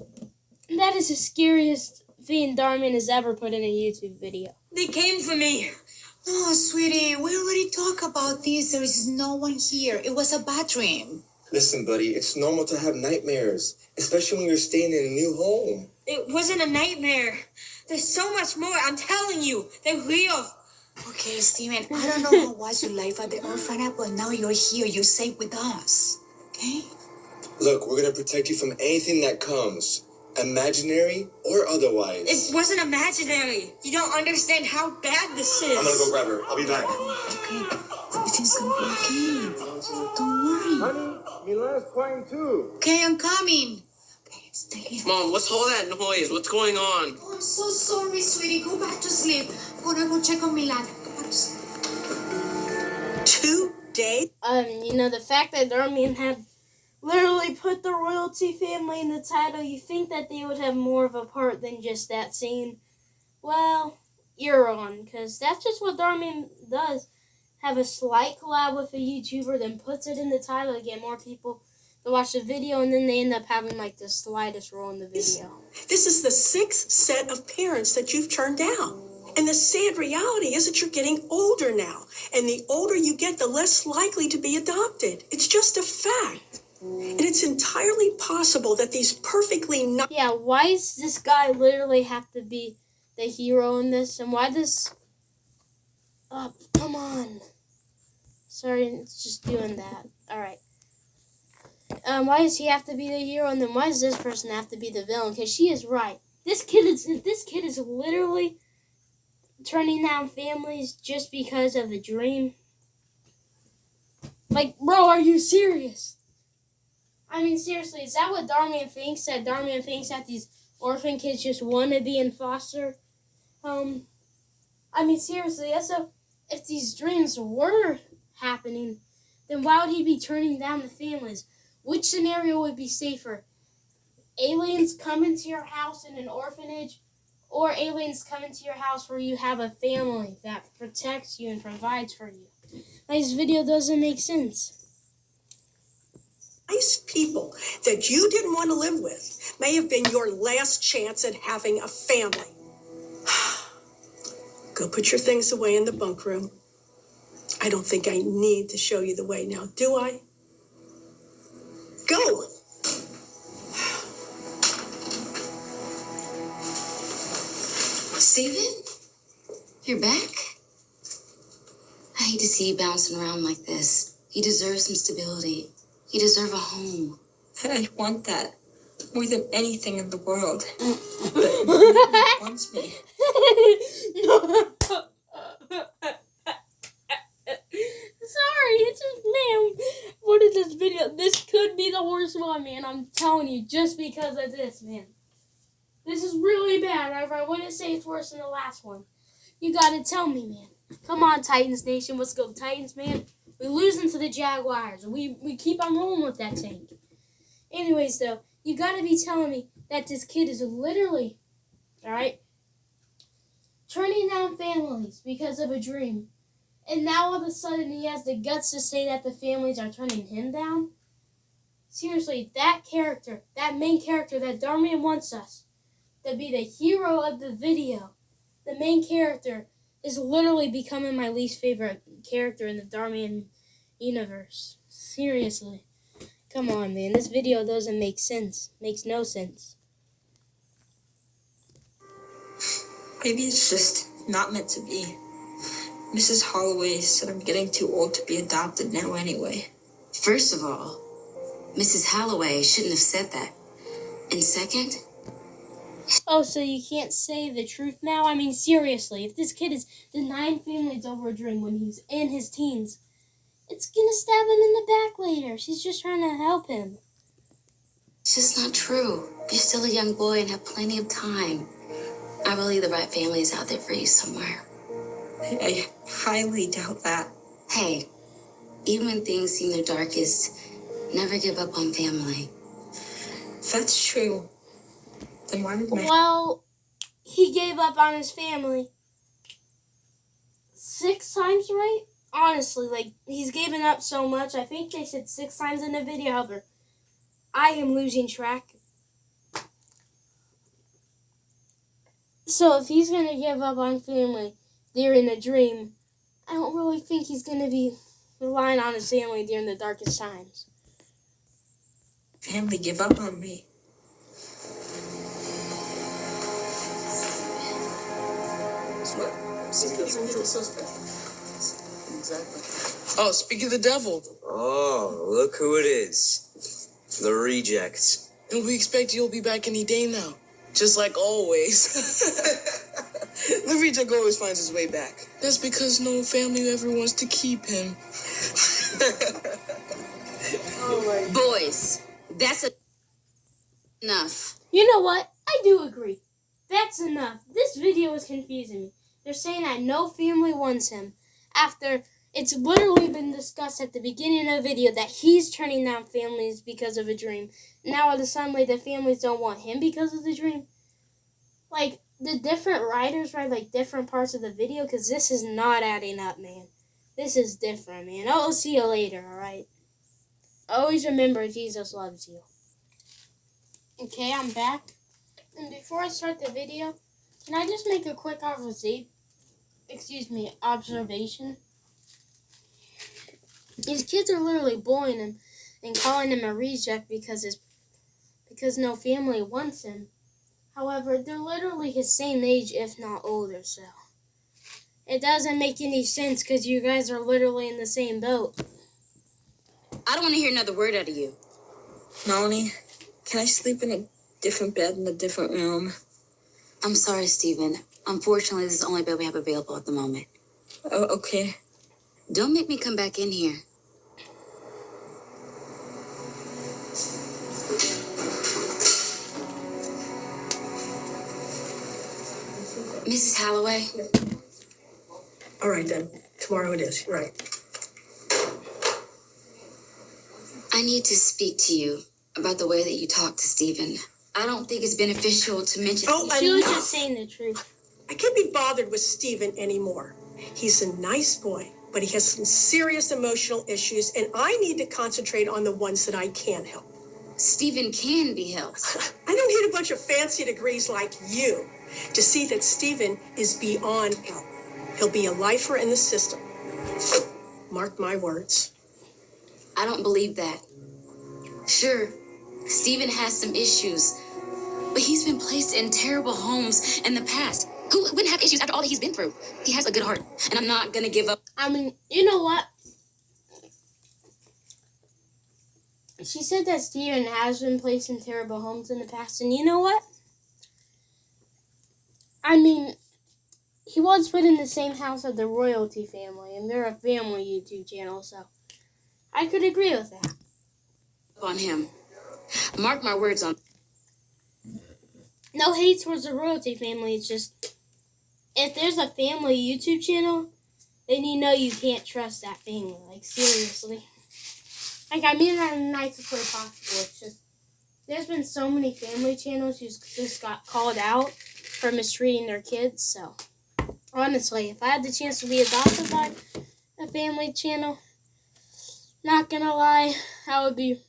the scariest thing Dhar Man has ever put in a YouTube video. They came for me. No, sweetie, we already talked about this. There is no one here. It was a bad dream. Listen, buddy, it's normal to have nightmares, especially when you're staying in a new home. It wasn't a nightmare. There's so much more. I'm telling you, they're real. Okay, Steven, I don't know how was your life at the orphanage, but now you're here. You're safe with us. Okay? Look, we're gonna protect you from anything that comes, imaginary or otherwise. It wasn't imaginary. You don't understand how bad this is. I'm gonna go grab her. I'll be back. Okay. Everything's gonna be okay. Don't worry. Honey, Milan's crying too. Okay, I'm coming. Okay, stay here. Mom, what's all that noise? What's going on? Oh, I'm so sorry, sweetie. Go back to sleep. I'm gonna go check on Milan. Go back to sleep. 2 days? You know, the fact that Dhar Man had literally put the royalty family in the title, you think that they would have more of a part than just that scene. Well, you're wrong, because that's just what Dhar Man does. Have a slight collab with a YouTuber, then puts it in the title to get more people to watch the video, and then they end up having, like, the slightest role in the video. This is the 6th set of parents that you've turned down. And the sad reality is that you're getting older now. And the older you get, the less likely to be adopted. It's just a fact. And it's entirely possible that these perfectly not... Yeah, why does this guy literally have to be the hero in this? And why does up. Come on. Sorry, it's just doing that. Alright. Why does he have to be the hero, and then why does this person have to be the villain? Because she is right. This kid is literally turning down families just because of a dream. Like, bro, are you serious? I mean, seriously, is that what Darman thinks? That Darman thinks that these orphan kids just want to be in foster? I mean, seriously, if these dreams were happening, then why would he be turning down the families? Which scenario would be safer? Aliens come into your house in an orphanage, or aliens come into your house where you have a family that protects you and provides for you? This video doesn't make sense. Nice people that you didn't want to live with may have been your last chance at having a family. Go put your things away in the bunk room. I don't think I need to show you the way now, do I? Go! Steven? You're back? I hate to see you bouncing around like this. You deserve some stability. You deserve a home. I want that more than anything in the world. But nobody wants me. Sorry, it's just, man, what is this video? This could be the worst one, man. I'm telling you, just because of this, man. This is really bad. I wouldn't say it's worse than the last one. You gotta tell me, man. Come on, Titans Nation. Let's go, Titans, man. We're losing to the Jaguars. We keep on rolling with that tank. Anyways, though, you gotta be telling me that this kid is literally, alright, turning down families because of a dream. And now all of a sudden he has the guts to say that the families are turning him down? Seriously, that character, that main character that Darman wants us to be the hero of the video, the main character, is literally becoming my least favorite character in the Darman universe. Seriously. Come on, man. This video doesn't make sense. Makes no sense. Maybe it's just not meant to be. Mrs. Holloway said I'm getting too old to be adopted now anyway. First of all, Mrs. Holloway shouldn't have said that. And second... Oh, so you can't say the truth now? I mean, seriously, if this kid is denying families over a dream when he's in his teens, it's gonna stab him in the back later. She's just trying to help him. It's just not true. You're still a young boy and have plenty of time. I believe the right family is out there for you somewhere. I highly doubt that. Hey, even when things seem their darkest, never give up on family. If that's true, then why would my... Well, he gave up on his family 6 times, right? Honestly, like, he's given up so much. I think they said 6 times in the video. However, I am losing track. So if he's going to give up on family during a dream, I don't really think he's going to be relying on his family during the darkest times. Family give up on me. Exactly. Oh, speak of the devil. Oh, look who it is. The rejects. And we expect you'll be back any day now. Just like always. The reject always finds his way back. That's because no family ever wants to keep him. Boys, that's enough. You know what? I do agree. That's enough. This video is confusing me. They're saying that no family wants him after it's literally been discussed at the beginning of the video that he's turning down families because of a dream. Now all of a sudden, like, the families don't want him because of the dream. Like, the different writers write, like, different parts of the video, because this is not adding up, man. This is different, man. I'll see you later, alright? Always remember, Jesus loves you. Okay, I'm back. And before I start the video, can I just make a quick observation? These kids are literally bullying him and calling him a reject because no family wants him. However, they're literally his same age, if not older, so It doesn't make any sense because you guys are literally in the same boat. I don't want to hear another word out of you. Melanie, can I sleep in a different bed in a different room? I'm sorry, Stephen. Unfortunately, this is the only bed we have available at the moment. Oh, okay. Don't make me come back in here. Mrs. Holloway? All right, then. Tomorrow it is. Right. I need to speak to you about the way that you talk to Stephen. I don't think it's beneficial to mention... She was just saying the truth. I can't be bothered with Stephen anymore. He's a nice boy, but he has some serious emotional issues, and I need to concentrate on the ones that I can help. Stephen can be helped. I don't need a bunch of fancy degrees like you to see that Stephen is beyond help. He'll be a lifer in the system. Mark my words. I don't believe that. Sure, Stephen has some issues, but he's been placed in terrible homes in the past. Who wouldn't have issues after all that he's been through? He has a good heart, and I'm not gonna give up. I mean, you know what? She said that Stephen has been placed in terrible homes in the past, and you know what? I mean, he was put in the same house as the royalty family, and they're a family YouTube channel, so I could agree with that. On him. Mark my words on... No hate towards the royalty family, it's just, if there's a family YouTube channel, then you know you can't trust that family, like, seriously. Like, I mean that in the nicest way possible. It's just, there's been so many family channels who just got called out for mistreating their kids. So, honestly, if I had the chance to be adopted by a family channel, not gonna lie, I would be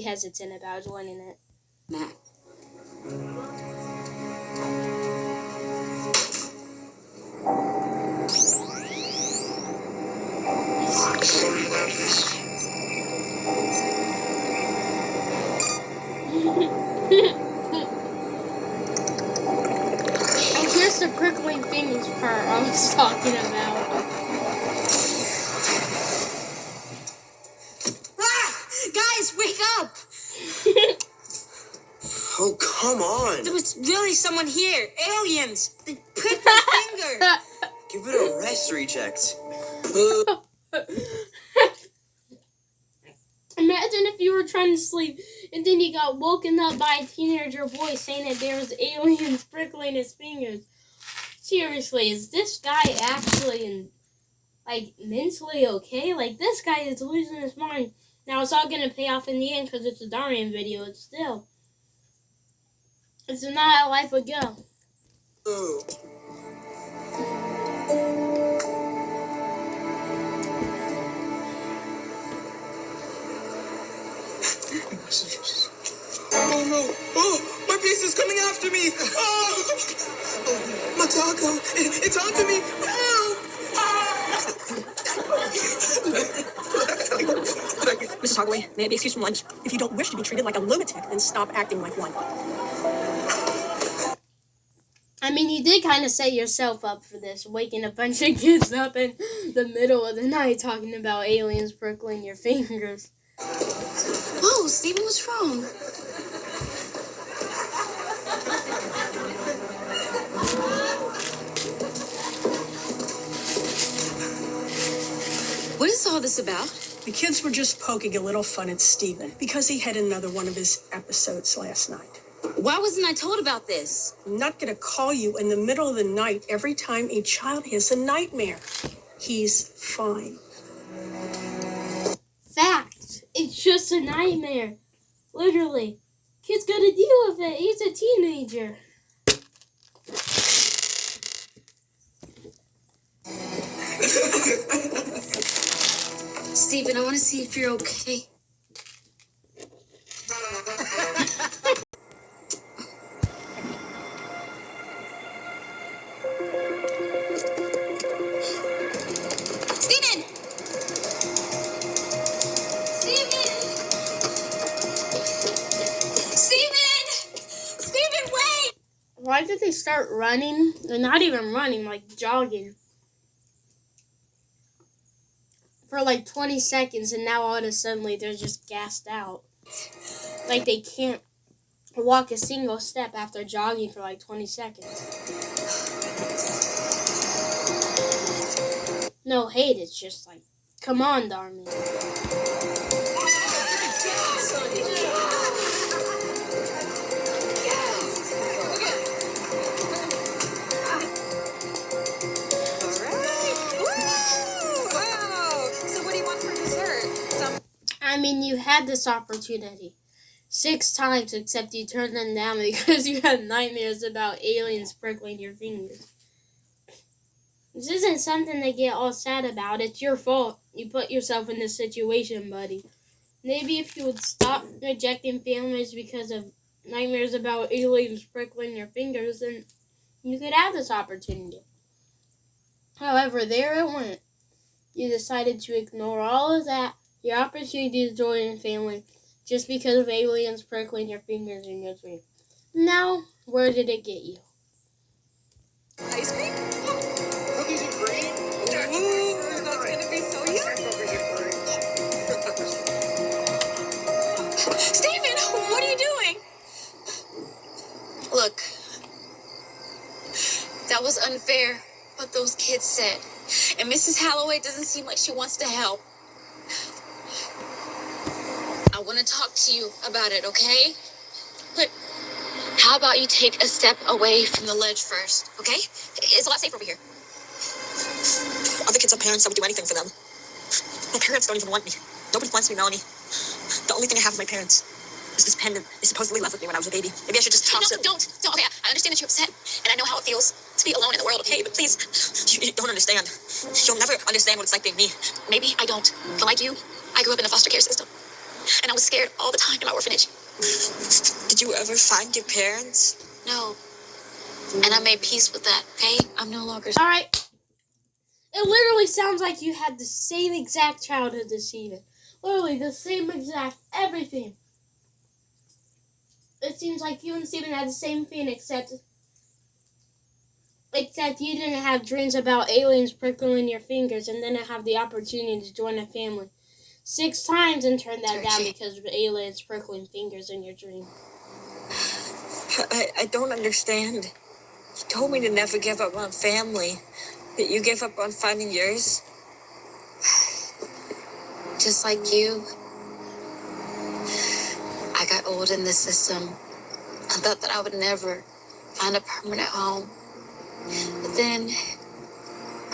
hesitant about joining it. Nah. I'm sorry about this. Oh, here's the prickling fingers part I was talking about. Guys, wake up! Oh, come on. There was really someone here. Aliens! They pricked my finger! Give it a rest, reject. Imagine if you were trying to sleep and then you got woken up by a teenager boy saying that there was aliens prickling his fingers. Seriously, is this guy actually mentally okay? Like, this guy is losing his mind. Now, it's all going to pay off in the end because it's a Darian video. It's still, it's not how life would go. Oh. Oh no! Oh, my piece is coming after me! Oh, oh my taco! It's onto me! Mrs. Holloway, may I be excused from lunch? If you don't wish to be treated like a lunatic, then stop acting like one. I mean, you did kind of set yourself up for this, waking a bunch of kids up in the middle of the night talking about aliens prickling your fingers. Whoa, Stephen, what's wrong? What is all this about? The kids were just poking a little fun at Stephen because he had another one of his episodes last night. Why wasn't I told about this? I'm not going to call you in the middle of the night every time a child has a nightmare. He's fine. Fact. It's just a nightmare. Literally. Kid's gotta deal with it. He's a teenager. Stephen, I want to see if you're okay. Stephen! Why did they start running? They're not even running, like jogging. for like 20 seconds, and now all of a sudden they're just gassed out. Like they can't walk a single step after jogging for like 20 seconds. No hate, it's just like, come on, Darman. I mean, you had this opportunity 6 times, except you turned them down because you had nightmares about aliens prickling your fingers. This isn't something to get all sad about. It's your fault. You put yourself in this situation, buddy. Maybe if you would stop rejecting families because of nightmares about aliens prickling your fingers, then you could have this opportunity. However, there it went. You decided to ignore all of that, your opportunity to join a family, just because of aliens prickling your fingers in your dream. Now, where did it get you? Ice cream? Cookies and cream? Ooh, that's gonna be so yummy. Steven, what are you doing? Look, that was unfair, what those kids said. And Mrs. Holloway doesn't seem like she wants to help. I want to talk to you about it, okay? But how about you take a step away from the ledge first, okay? It's a lot safer over here. Other kids have parents that would do anything for them. My parents don't even want me. Nobody wants me, Melanie. The only thing I have with my parents is this pendant they supposedly left with me when I was a baby. Maybe I should just toss it. No, don't. Okay, I understand that you're upset, and I know how it feels to be alone in the world, okay? But please. You don't understand. You'll never understand what it's like being me. Maybe I don't. But like you, I grew up in the foster care system. And I was scared all the time in my orphanage. Did you ever find your parents? No. And I made peace with that, okay? I'm no longer... Alright. It literally sounds like you had the same exact childhood as Steven. Literally the same exact everything. It seems like you and Steven had the same thing, except you didn't have dreams about aliens prickling your fingers and didn't have the opportunity to join a family 6 times and turn that down because of aliens prickling fingers in your dream. I don't understand. You told me to never give up on family, but you gave up on finding yours? Just like you, I got old in this system. I thought that I would never find a permanent home. But then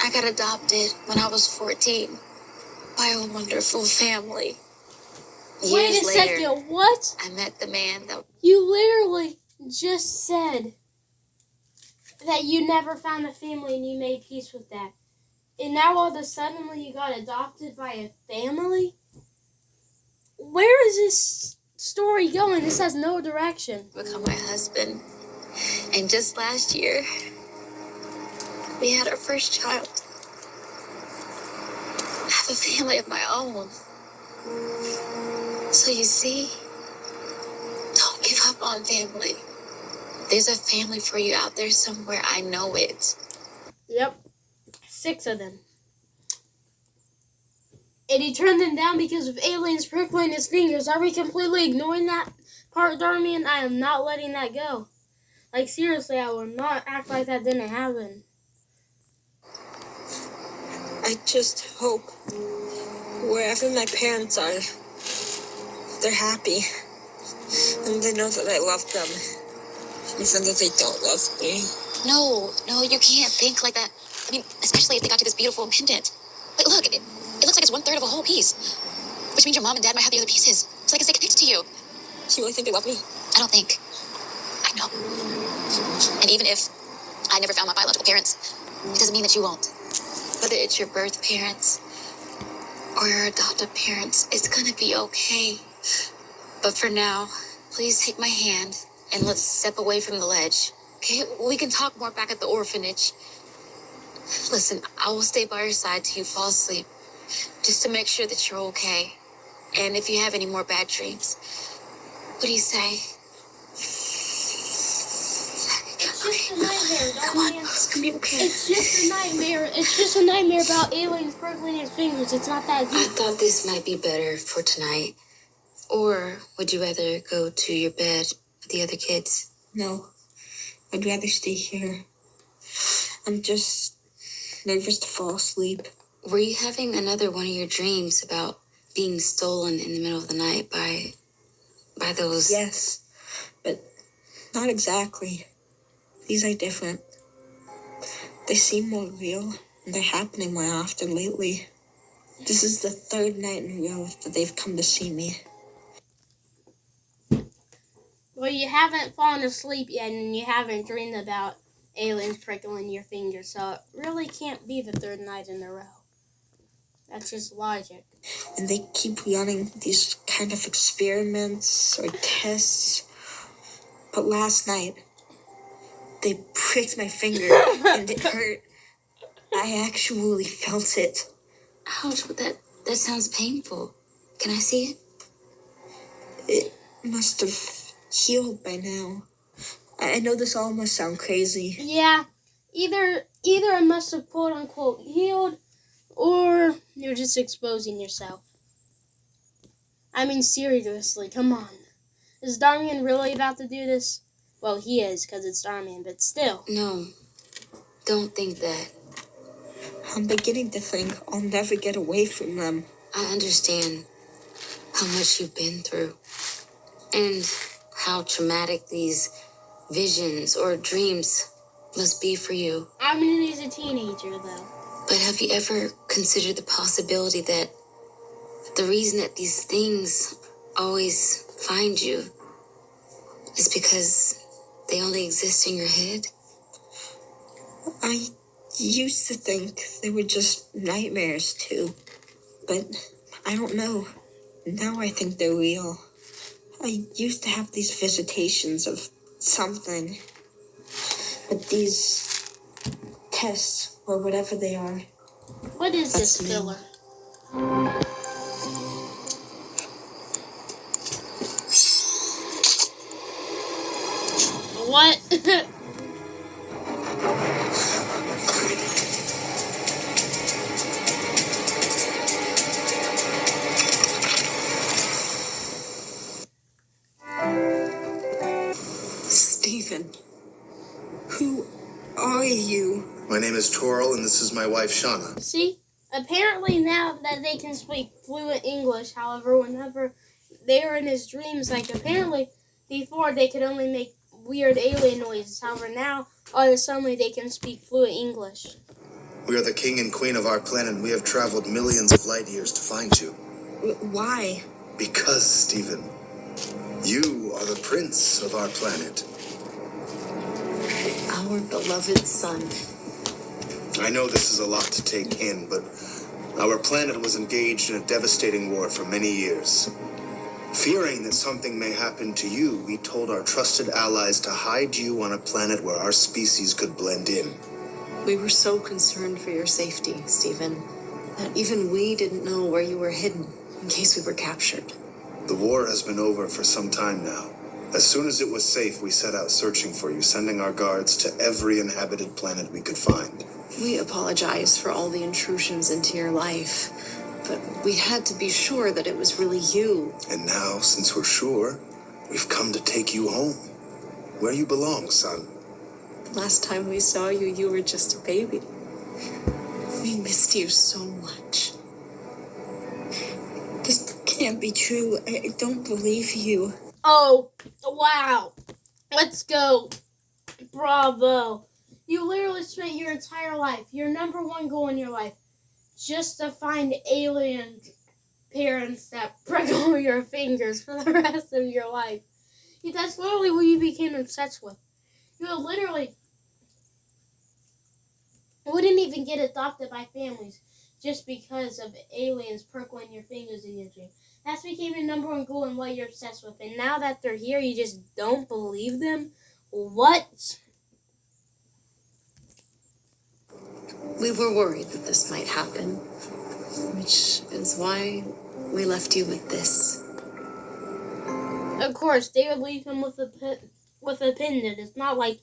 I got adopted when I was 14 by a wonderful family. Wait a second, what? I met the man that... You literally just said that you never found a family and you made peace with that. And now all of a sudden you got adopted by a family? Where is this story going? This has no direction. Become my husband. And just last year, we had our first child. I have a family of my own. So you see, don't give up on family. There's a family for you out there somewhere. I know it. Yep. 6 of them. And he turned them down because of aliens prickling his fingers. Are we completely ignoring that part, Darmian? I am not letting that go. Like, seriously, I will not act like that didn't happen. I just hope wherever my parents are, they're happy. And they know that I love them. Even though they don't love me. No, you can't think like that. I mean, especially if they got you this beautiful pendant. Wait, look, it looks like it's 1/3 of a whole piece. Which means your mom and dad might have the other pieces. So they can stay connected to you. Do you really think they love me? I don't think. I know. And even if I never found my biological parents, it doesn't mean that you won't. Whether it's your birth parents or your adoptive parents, it's gonna be okay. But for now, please take my hand and let's step away from the ledge. Okay, we can talk more back at the orphanage. Listen, I will stay by your side till you fall asleep, just to make sure that you're okay. And if you have any more bad dreams, what do you say? It's just a nightmare, Come on, it's gonna be okay. It's just a nightmare. It's just a nightmare about aliens prickling his fingers. It's not that I deep. thought this might be better for tonight. Or would you rather go to your bed with the other kids? No, I'd rather stay here. I'm just nervous to fall asleep. Were you having another one of your dreams about being stolen in the middle of the night by those... Yes, but not exactly. These are different. They seem more real, and they're happening more often lately. This is the third night in a row that they've come to see me. Well, you haven't fallen asleep yet, and you haven't dreamed about aliens prickling your fingers, so it really can't be the third night in a row. That's just logic. And they keep running these kind of experiments or tests. But last night, they pricked my finger, and it hurt. I actually felt it. Ouch, that sounds painful. Can I see it? It must have healed by now. I know this all must sound crazy. Yeah, either it must have quote-unquote healed, or you're just exposing yourself. I mean, seriously, come on. Is Darmian really about to do this? Well, he is, because it's Darmian, but still. No, don't think that. I'm beginning to think I'll never get away from them. I understand how much you've been through, and how traumatic these visions or dreams must be for you. I mean, he's a teenager, though. But have you ever considered the possibility that the reason that these things always find you is because they only exist in your head? I used to think they were just nightmares, too. But I don't know. Now I think they're real. I used to have these visitations of something. But these tests, or whatever they are... What is this filler? What? Stephen, who are you? My name is Toril, and this is my wife, Shauna. See? Apparently now that they can speak fluent English, however, whenever they were in his dreams, like, apparently before they could only make weird alien noises. However, now, all of a sudden, they can speak fluent English. We are the king and queen of our planet, and we have traveled millions of light years to find you. Why? Because, Stephen, you are the prince of our planet. Our beloved son. I know this is a lot to take in, but our planet was engaged in a devastating war for many years. Fearing that something may happen to you, we told our trusted allies to hide you on a planet where our species could blend in. We were so concerned for your safety, Stephen, that even we didn't know where you were hidden in case we were captured. The war has been over for some time now. As soon as it was safe, we set out searching for you, sending our guards to every inhabited planet we could find. We apologize for all the intrusions into your life, but we had to be sure that it was really you. And now, since we're sure, we've come to take you home. Where you belong, son. The last time we saw you, you were just a baby. We missed you so much. This can't be true. I don't believe you. Oh, wow. Let's go. Bravo. You literally spent your entire life, your number one goal in your life, just to find alien parents that prickle your fingers for the rest of your life. That's literally what you became obsessed with. You literally wouldn't even get adopted by families just because of aliens prickling your fingers in your dream. That's became your number one goal and what you're obsessed with. And now that they're here, you just don't believe them? What? We were worried that this might happen, which is why we left you with this. Of course, they would leave him with a pendant. It's not like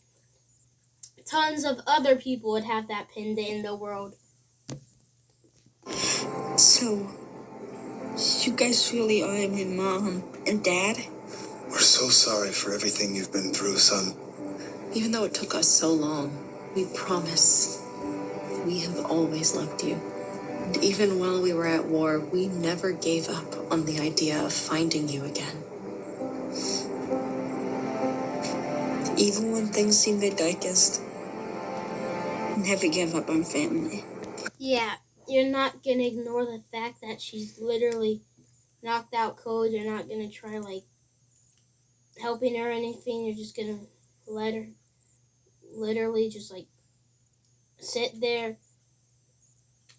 tons of other people would have that pinned in the world. So, you guys really are my mom and dad? We're so sorry for everything you've been through, son. Even though it took us so long, we promise we have always loved you. And even while we were at war, we never gave up on the idea of finding you again. Even when things seem the darkest, never give up on family. Yeah, you're not gonna ignore the fact that she's literally knocked out cold. You're not gonna try, like, helping her or anything. You're just gonna let her literally just, like, sit there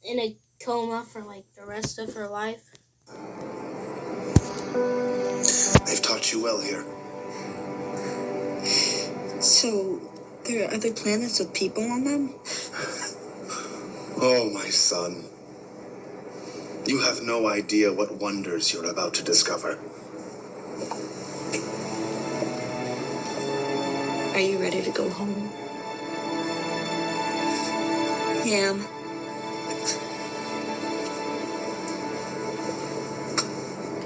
in a coma for, like, the rest of her life. They've taught you well here. So, there are other planets with people on them? Oh, my son. You have no idea what wonders you're about to discover. Are you ready to go home? Yeah.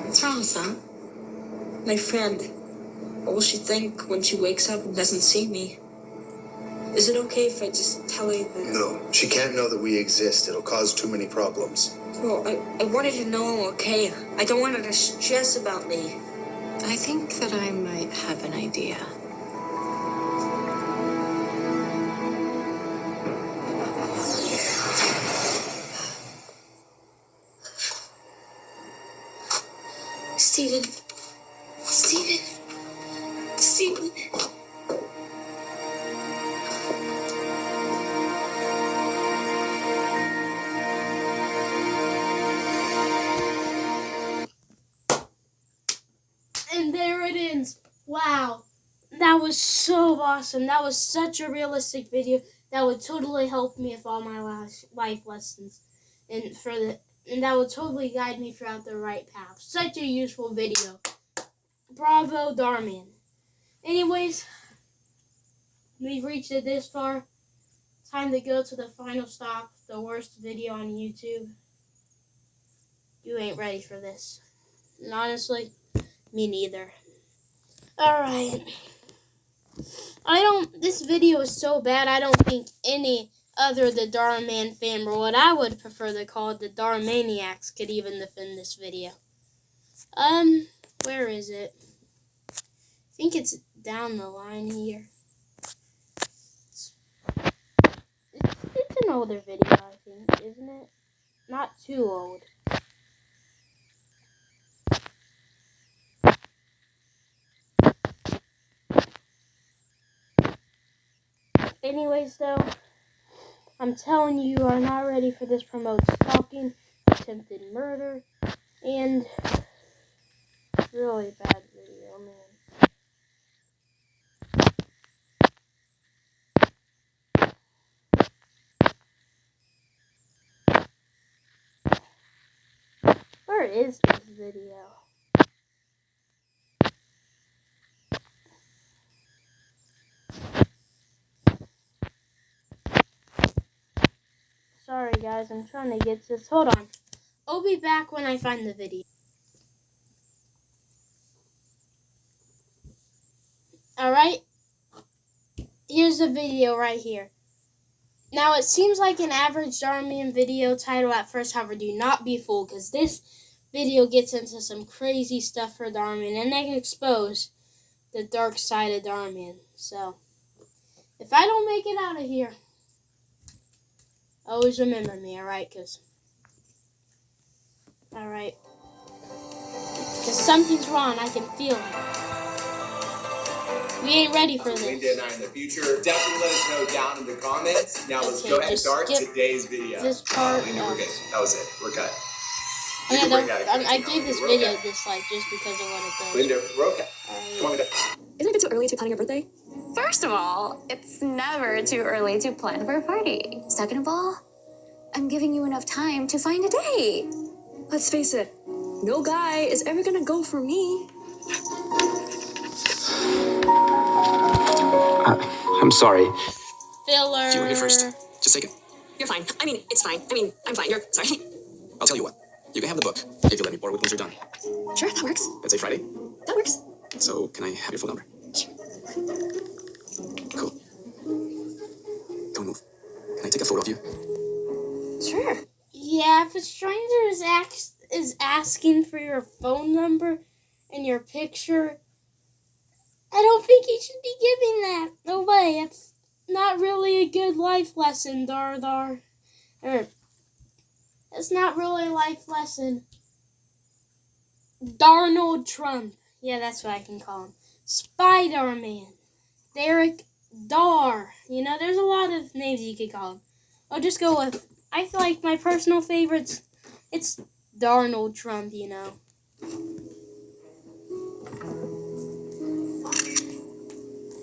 What's wrong, son? My friend. What will she think when she wakes up and doesn't see me? Is it okay if I just tell her that? No, she can't know that we exist. It'll cause too many problems. Well, I wanted to know I'm okay. I don't want her to stress about me. I think that I might have an idea. Steven. Steven. Steven. And there it is. Wow. That was so awesome. That was such a realistic video that would totally help me with all my life lessons. And that would totally guide me throughout the right path. Such a useful video. Bravo, Darman. Anyways, we've reached it this far. Time to go to the final stop. The worst video on YouTube. You ain't ready for this. And honestly, me neither. Alright. This video is so bad, I don't think any other the Darman fan, or what I would prefer to call it, the Darmaniacs, could even defend this video. Where is it? I think it's down the line here. It's an older video, I think, isn't it? Not too old. Anyways, though, I'm telling you, you are not ready for this. Promotes stalking, attempted murder, and really bad video, man. Where is this video? Sorry guys, I'm trying to get this. Hold on. I'll be back when I find the video. Alright? Here's the video right here. Now it seems like an average Darman video title at first, however, do not be fooled, because this video gets into some crazy stuff for Darman, and they can expose the dark side of Darman. So, if I don't make it out of here, always remember me, alright? Because something's wrong, I can feel it. We ain't ready for this. Linda and I in the future. Definitely let us know down in the comments. Now let's go ahead and start today's video. This part. Linda, we're good. That was it. We're cut. I gave this video a dislike just because of what it does. Linda, we're okay. Come on, Linda. Isn't it too early to plan your birthday? First of all, it's never too early to plan for a party. Second of all, I'm giving you enough time to find a date. Let's face it, no guy is ever gonna go for me. I'm sorry. filler. You were here first. Just take it. You're fine. I mean, it's fine. I mean, I'm fine. You're sorry. I'll tell you what. You can have the book if you let me borrow it once you're done. Sure, that works. Let's say Friday. That works. So, can I have your phone number? Cool. Don't move. Can I take a photo of you? Sure. Yeah, if a stranger is asking for your phone number and your picture, I don't think you should be giving that. No way. It's not really a good life lesson, Dar. It's not really a life lesson. Darnold Trump. Yeah, that's what I can call him. Spider-Man. Derek Dar. You know, there's a lot of names you could call him. I'll just go with, I feel like my personal favorites, it's Darnold Trump, you know.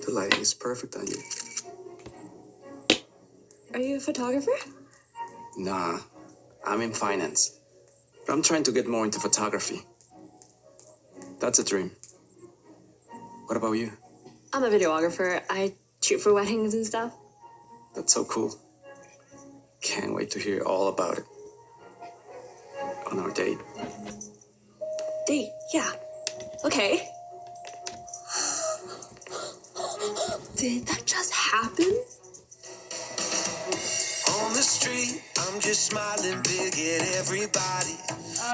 The lighting is perfect on you. Are you a photographer? Nah, I'm in finance. But I'm trying to get more into photography. That's a dream. What about you? I'm a videographer. I shoot for weddings and stuff. That's so cool. Can't wait to hear all about it. On our date. Date? Yeah. Okay. Did that just happen? On the street, I'm just smiling big at everybody.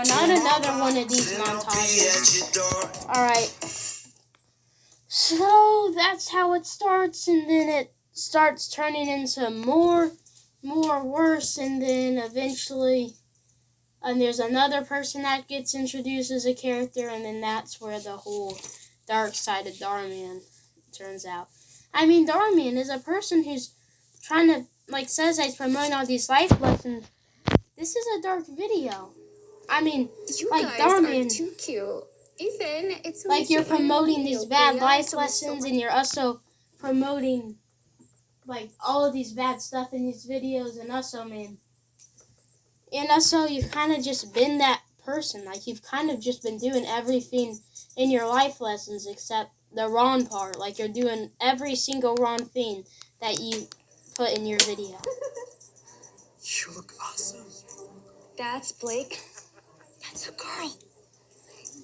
Not another one of these montages. Alright. So that's how it starts, and then it starts turning into more worse, and then eventually and there's another person that gets introduced as a character, and then that's where the whole dark side of Darman turns out. I mean, Darman is a person who's trying to, says he's promoting all these life lessons. This is a dark video. I mean, you guys Darman, are too cute. Ethan, it's so you're promoting these bad life so lessons, and you're also promoting all of these bad stuff in these videos, and also, you've kind of just been that person. You've kind of just been doing everything in your life lessons except the wrong part. You're doing every single wrong thing that you put in your video. You look awesome. That's Blake. That's a girl.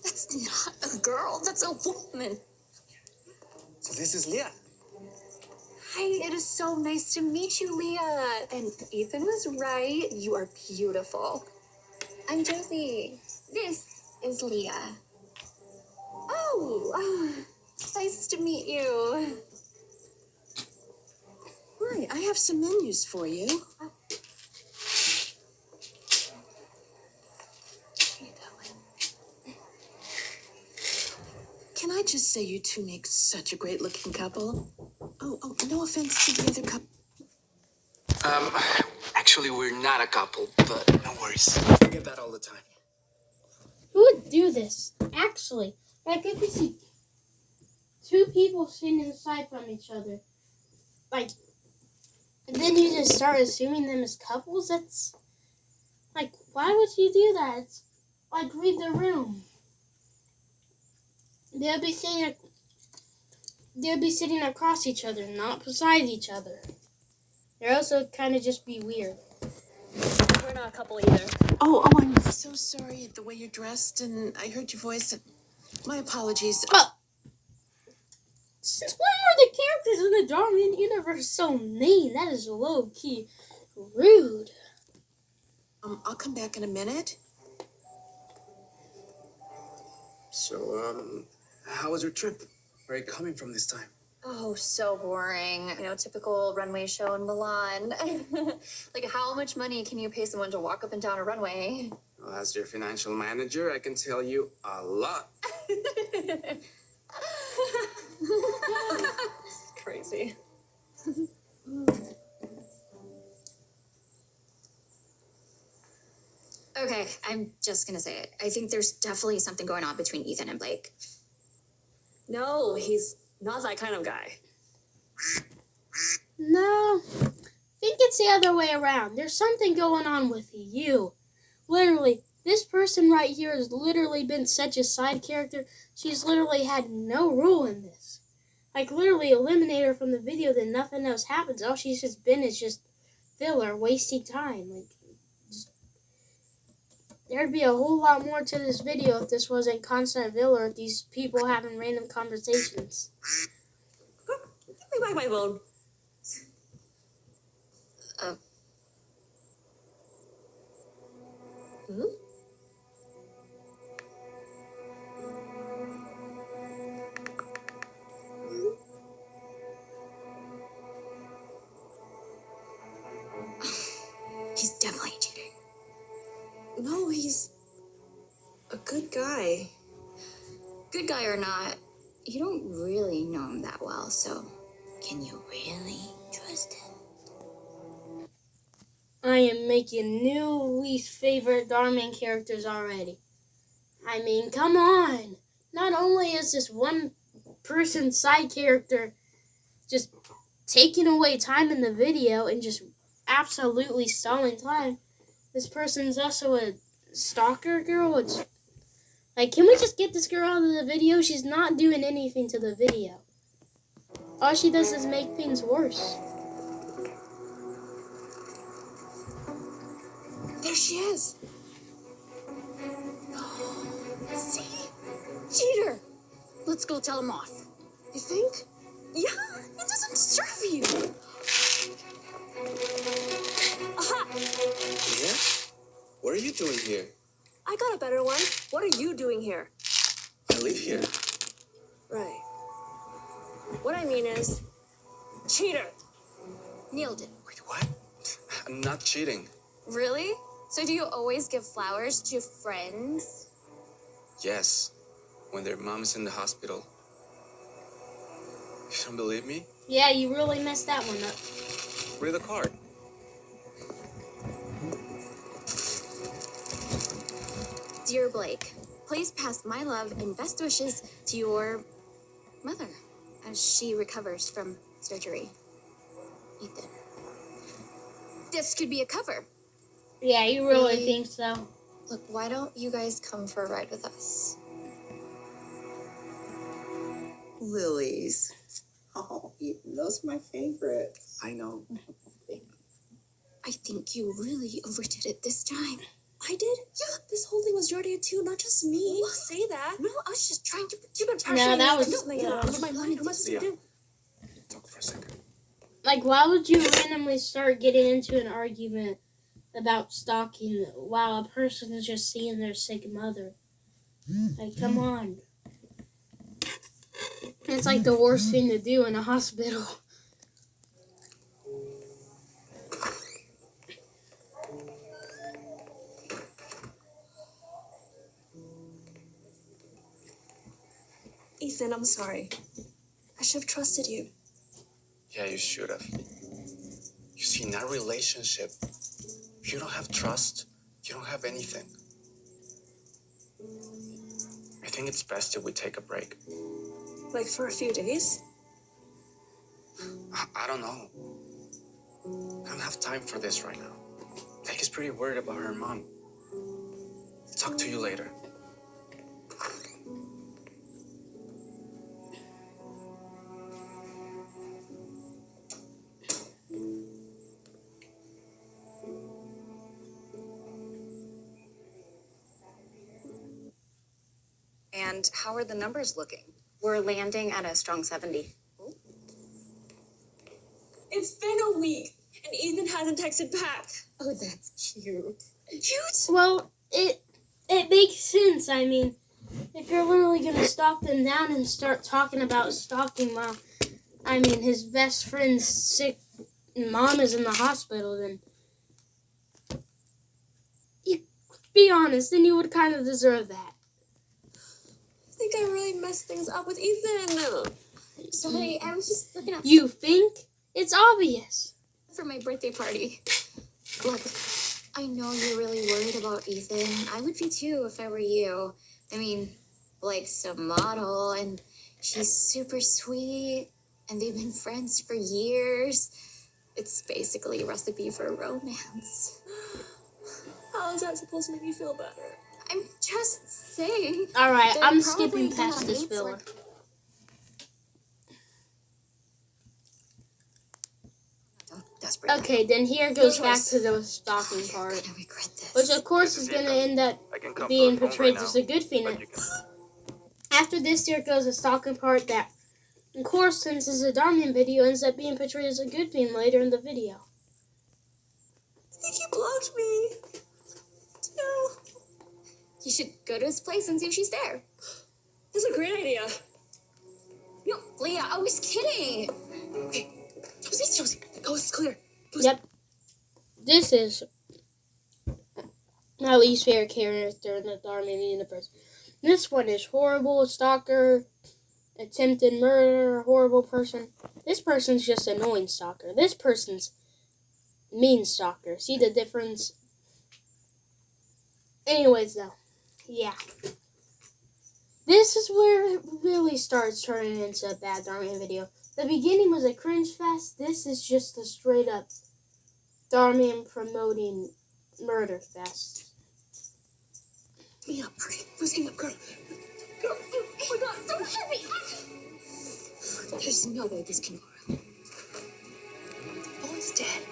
That's not a girl. That's a woman. So this is Leah. Hi, it is so nice to meet you, Leah. And Ethan was right. You are beautiful. I'm Josie. This is Leah. Oh, nice to meet you. Hi, I have some menus for you. Can I just say you two make such a great-looking couple? Oh, no offense to the other couple. Actually, we're not a couple, but no worries. I get that all the time. Who would do this? Actually, if you see two people sitting aside from each other, and then you just start assuming them as couples, that's, why would you do that? It's, read the room. They'll be sitting across each other, not beside each other. They'll also kind of just be weird. We're not a couple either. Oh, I'm so sorry the way you're dressed, and I heard your voice. My apologies. Since when were the characters in the Darman universe so mean? That is low-key rude. I'll come back in a minute. So, how was your trip? Where are you coming from this time? Oh, so boring. Typical runway show in Milan. How much money can you pay someone to walk up and down a runway? Well, as your financial manager, I can tell you a lot. Crazy. Okay, I'm just gonna say it. I think there's definitely something going on between Ethan and Blake. No, he's not that kind of guy. No, I think it's the other way around. There's something going on with you. Literally, this person right here has literally been such a side character. She's literally had no role in this. Like, literally eliminate her from the video, then nothing else happens. All she's just been is just filler, wasting time. Like, there'd be a whole lot more to this video if this wasn't constant filler, if these people having random conversations. Give me back my phone. He's definitely cheating. No, he's a good guy. Good guy or not, you don't really know him that well, so can you really trust him? I am making new least favorite Dhar main characters already. I mean, come on! Not only is this one person side character just taking away time in the video and just absolutely stalling time, this person's also a stalker girl. It's like, can we just get this girl out of the video? She's not doing anything to the video. All she does is make things worse. There she is. See? Cheater. Let's go tell him off. You think? Yeah, it doesn't deserve you. Aha! Yeah? What are you doing here? I got a better one. What are you doing here? I live here. Right. What I mean is, cheater. Nailed it. Wait, what? I'm not cheating. Really? So do you always give flowers to friends? Yes, when their mom's in the hospital. You don't believe me? Yeah, you really messed that one up. Read the card. Dear Blake, please pass my love and best wishes to your mother as she recovers from surgery. Ethan. This could be a cover. Yeah, you really think so? Look, why don't you guys come for a ride with us? Lilies. Oh, those are my favorites. I know. I think you really overdid it this time. I did? Yeah, this whole thing was your idea too, not just me. Well, say that. No, I was just trying to. You've been No, pressuring that me. was- Like, that was- my mind. What am I supposed to do? Talk for a second. Like, why would you randomly start getting into an argument about stalking while a person is just seeing their sick mother? Like, come on. It's like the worst thing to do in a hospital. Ethan, I'm sorry. I should have trusted you. Yeah, you should have. You see, in our relationship, if you don't have trust, you don't have anything. I think it's best if we take a break. Like for a few days? I don't know. I don't have time for this right now. Beck is pretty worried about her mom. I'll talk to you later. And how are the numbers looking? We're landing at a strong 70. It's been a week, and Ethan hasn't texted back. Oh, that's cute. Cute? Well, it makes sense. I mean, if you're literally going to stalk them down and start talking about stalking while, I mean, his best friend's sick mom is in the hospital, then you be honest, then you would kind of deserve that. I think I really messed things up with Ethan. Sorry, I was just looking at You think? It's obvious. for my birthday party. Look, I know you're really worried about Ethan. I would be too if I were you. I mean, Blake's a model, and she's super sweet, and they've been friends for years. It's basically a recipe for romance. How is that supposed to make me feel better? I'm just saying. All right, They're I'm probably skipping gonna past this date filler. like- desperate. Okay, then here goes back to the stalking part. You're gonna regret this. Which of course is going to end up being portrayed as a good thing. After this, here goes the stalking part that, of course, since it's a Darman video, ends up being portrayed as a good thing later in the video. I think he blocked me. No. You should go to his place and see if she's there. That's a great idea. No, Leah, I was kidding. Okay. Josie. The coast is clear. Yep. This is my least favorite character in the Darman universe. This one is horrible, stalker, attempted murder, horrible person. This person's just annoying stalker. This person's mean stalker. See the difference? Anyways, though, yeah. This is where it really starts turning into a bad Darman video. The beginning was a cringe fest. This is just a straight up Darman promoting murder fest. Mia, hurry. Losing up, girl. Oh my god, so heavy! There's no way this can go wrong. The boy's dead.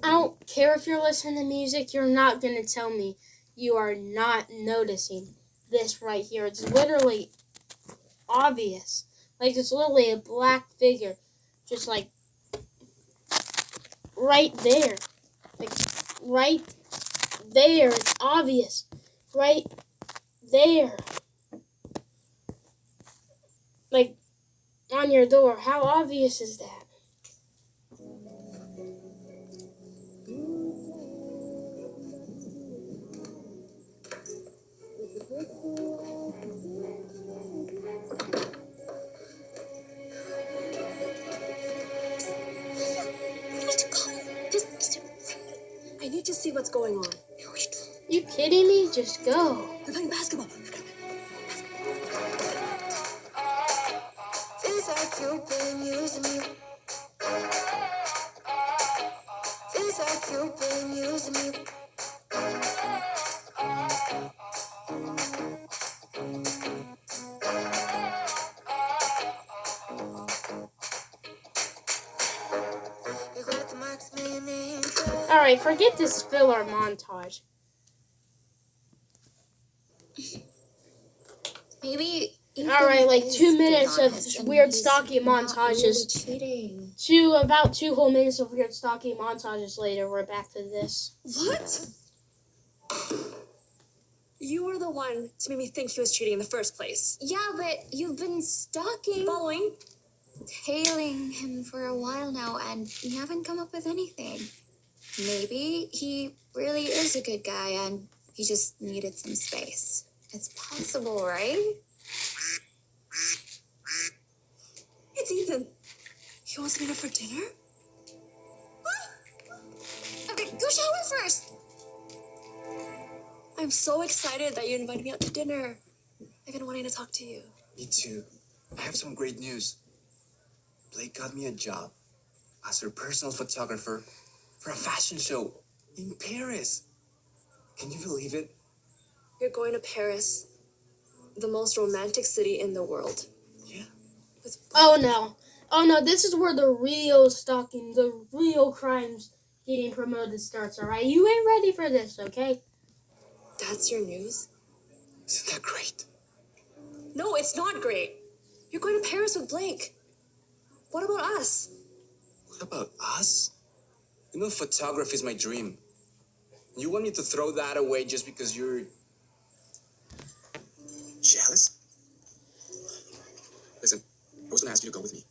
I don't care if you're listening to music, you're not going to tell me you are not noticing this right here. It's literally obvious. Like, it's literally a black figure. Just like, right there. Like, right there. It's obvious. Right there. Like, on your door. How obvious is that? I need to see what's going on. You kidding me? Just go. We're playing basketball. Feels like you've been using me. Feels like you've been using me. Alright, forget this filler montage. Maybe. Alright, like 2 minutes of weird stalking montages. To about 2 whole minutes of weird stalking montages later, we're back to this. What? You were the one to make me think he was cheating in the first place. Yeah, but you've been stalking. Following. Tailing him for a while now, and you haven't come up with anything. Maybe he really is a good guy, and he just needed some space. It's possible, right? It's Ethan. He wants me to for dinner? Okay, go shower first. I'm so excited that you invited me out to dinner. I've been wanting to talk to you. Me too. I have some great news. Blake got me a job as her personal photographer for a fashion show in Paris. Can you believe it? You're going to Paris, the most romantic city in the world. Yeah. Oh no. Oh no, this is where the real stalking, the real crimes getting promoted starts, alright? You ain't ready for this, okay? That's your news? Isn't that great? No, it's not great. You're going to Paris with Blake. What about us? What about us? You know, photography is my dream. You want me to throw that away just because you're jealous? Listen, I was gonna ask you to go with me.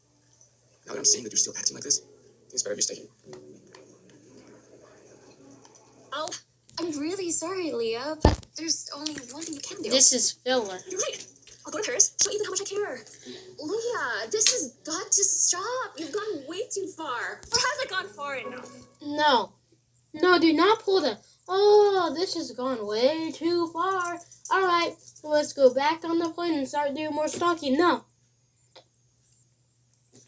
Now that I'm seeing that you're still acting like this, it's better if you stay here. Oh, I'm really sorry, Leah, but there's only one thing you can do. This is filler. You're right. I'll go to Paris. Show Ethan how much I care. Leah, this has got to stop. You've gone way too far. Or has it gone far enough? No. No, do not pull the, oh, this has gone way too far. Alright, let's go back on the plane and start doing more stalking. No.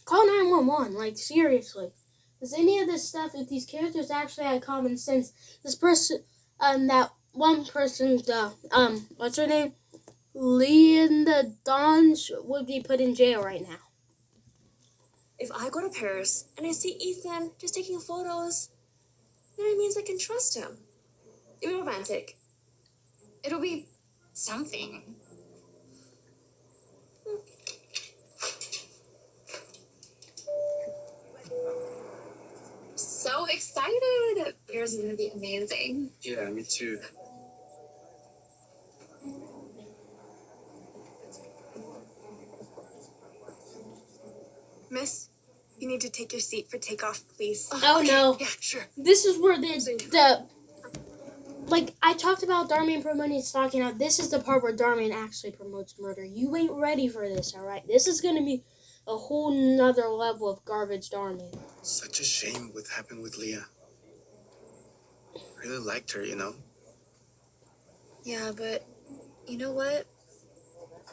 Call 911, like, seriously. Does any of this stuff, if these characters actually had common sense, this person, that one person, what's her name? Linda Donge would be put in jail right now. If I go to Paris and I see Ethan just taking photos, then it means I can trust him. It'll be romantic. It'll be something. So excited! Paris is gonna be amazing. Yeah, me too. Miss, you need to take your seat for takeoff, please. Oh, okay. No. Yeah, sure. This is where like, I talked about Darman promoting stalking out. This is the part where Darman actually promotes murder. You ain't ready for this, alright? This is gonna be a whole nother level of garbage Darman. Such a shame what happened with Leah. Really liked her, you know? Yeah, but you know what?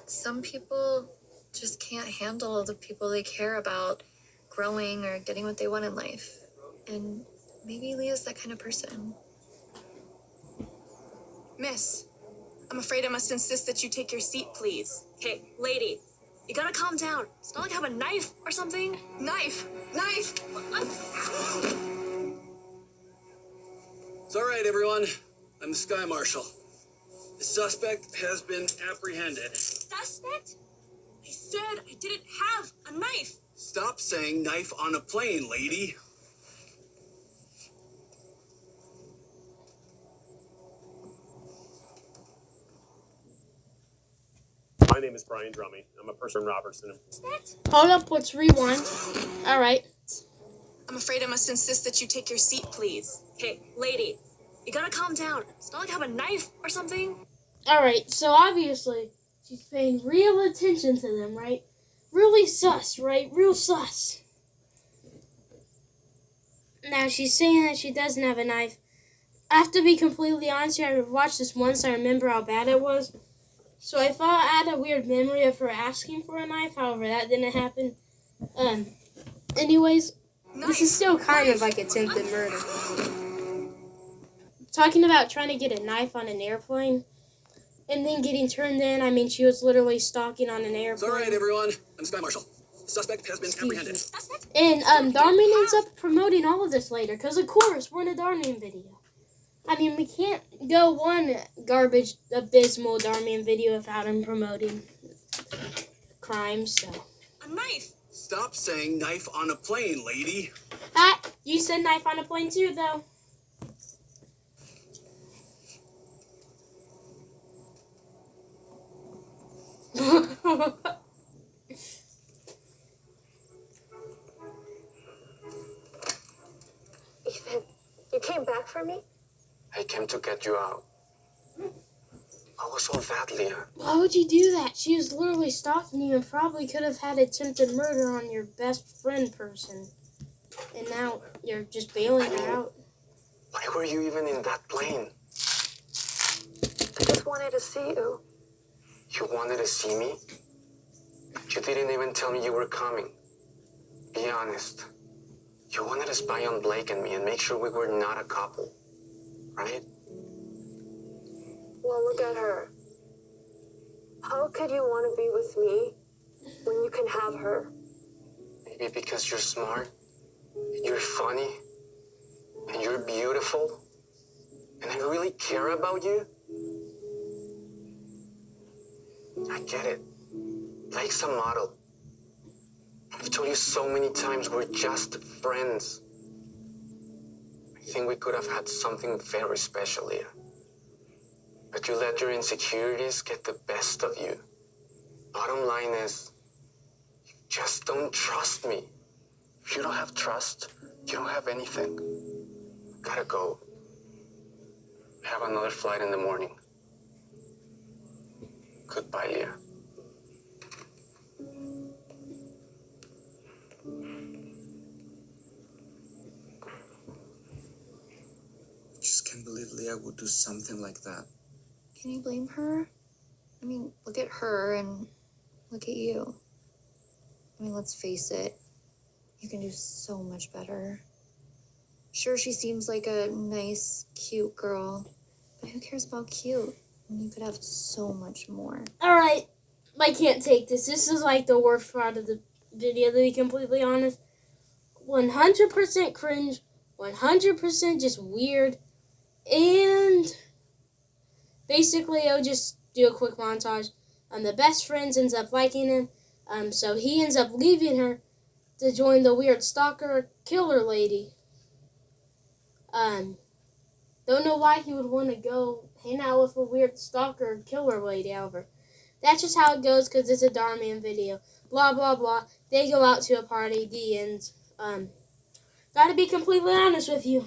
Some people just can't handle the people they care about growing or getting what they want in life. And maybe Leah's that kind of person. Miss, I'm afraid I must insist that you take your seat, please. Hey, lady, you gotta calm down. It's not like I have a knife or something. Knife! Knife! It's all right, everyone. I'm the Sky Marshal. The suspect has been apprehended. Suspect? I said I didn't have a knife. Stop saying knife on a plane, lady. My name is Brian Drummy. I'm a person from Robertson. Hold up, let's rewind. Alright. I'm afraid I must insist that you take your seat, please. Hey, lady, you gotta calm down. It's not like I have a knife or something. Alright, so obviously, she's paying real attention to them, right? Really sus, right? Real sus. Now, she's saying that she doesn't have a knife. I have to be completely honest here. I watched this once. I remember how bad it was. So I thought I had a weird memory of her asking for a knife. However, that didn't happen. Anyways, this is still kind of like attempted murder. Talking about trying to get a knife on an airplane and then getting turned in. I mean, she was literally stalking on an airplane. It's all right, everyone. I'm Sky Marshal. The suspect has been apprehended. And Darman ends up promoting all of this later, because of course we're in a Darman video. I mean, we can't go one garbage, abysmal Darman video without him promoting crimes, so. A knife! Stop saying knife on a plane, lady. You said knife on a plane too, though. Ethan, you came back for me? I came to get you out. What was all that, Leah? Why would you do that? She was literally stalking you and probably could have had attempted murder on your best friend person. And now you're just bailing her out. Why were you even in that plane? I just wanted to see you. You wanted to see me? You didn't even tell me you were coming. Be honest. You wanted to spy on Blake and me and make sure we were not a couple, right? Well, look at her. How could you want to be with me when you can have her? Maybe because you're smart, you're funny, and you're beautiful, and I really care about you. I get it. Blake's a model. I've told you so many times we're just friends. I think we could have had something very special here. But you let your insecurities get the best of you. Bottom line is, you just don't trust me. If you don't have trust, you don't have anything. Gotta go. I have another flight in the morning. Goodbye, Leah. Just can't believe Leah would do something like that. Can you blame her? I mean, look at her and look at you. I mean, let's face it. You can do so much better. Sure, she seems like a nice, cute girl, but who cares about cute when you could have so much more? Alright, I can't take this. This is like the worst part of the video, to be completely honest. 100% cringe, 100% just weird, and basically I'll just do a quick montage. The best friend ends up liking him, so he ends up leaving her to join the weird stalker killer lady. Don't know why he would want to go hang out with a weird stalker killer lady, however. That's just how it goes because it's a Dhar Man video. Blah, blah, blah. They go out to a party. The end. Gotta be completely honest with you.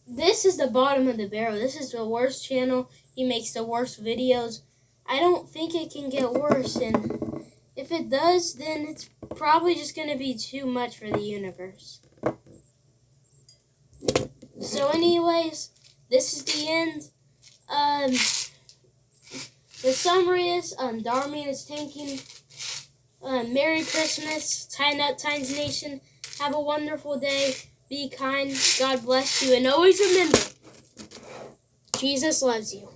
This is the bottom of the barrel. This is the worst channel. He makes the worst videos. I don't think it can get worse. And if it does, then it's probably just going to be too much for the universe. So anyways, this is the end. The summary is, Dhar Man is tanking. Merry Christmas, Tie Nut Tines Nation. Have a wonderful day. Be kind. God bless you. And always remember, Jesus loves you.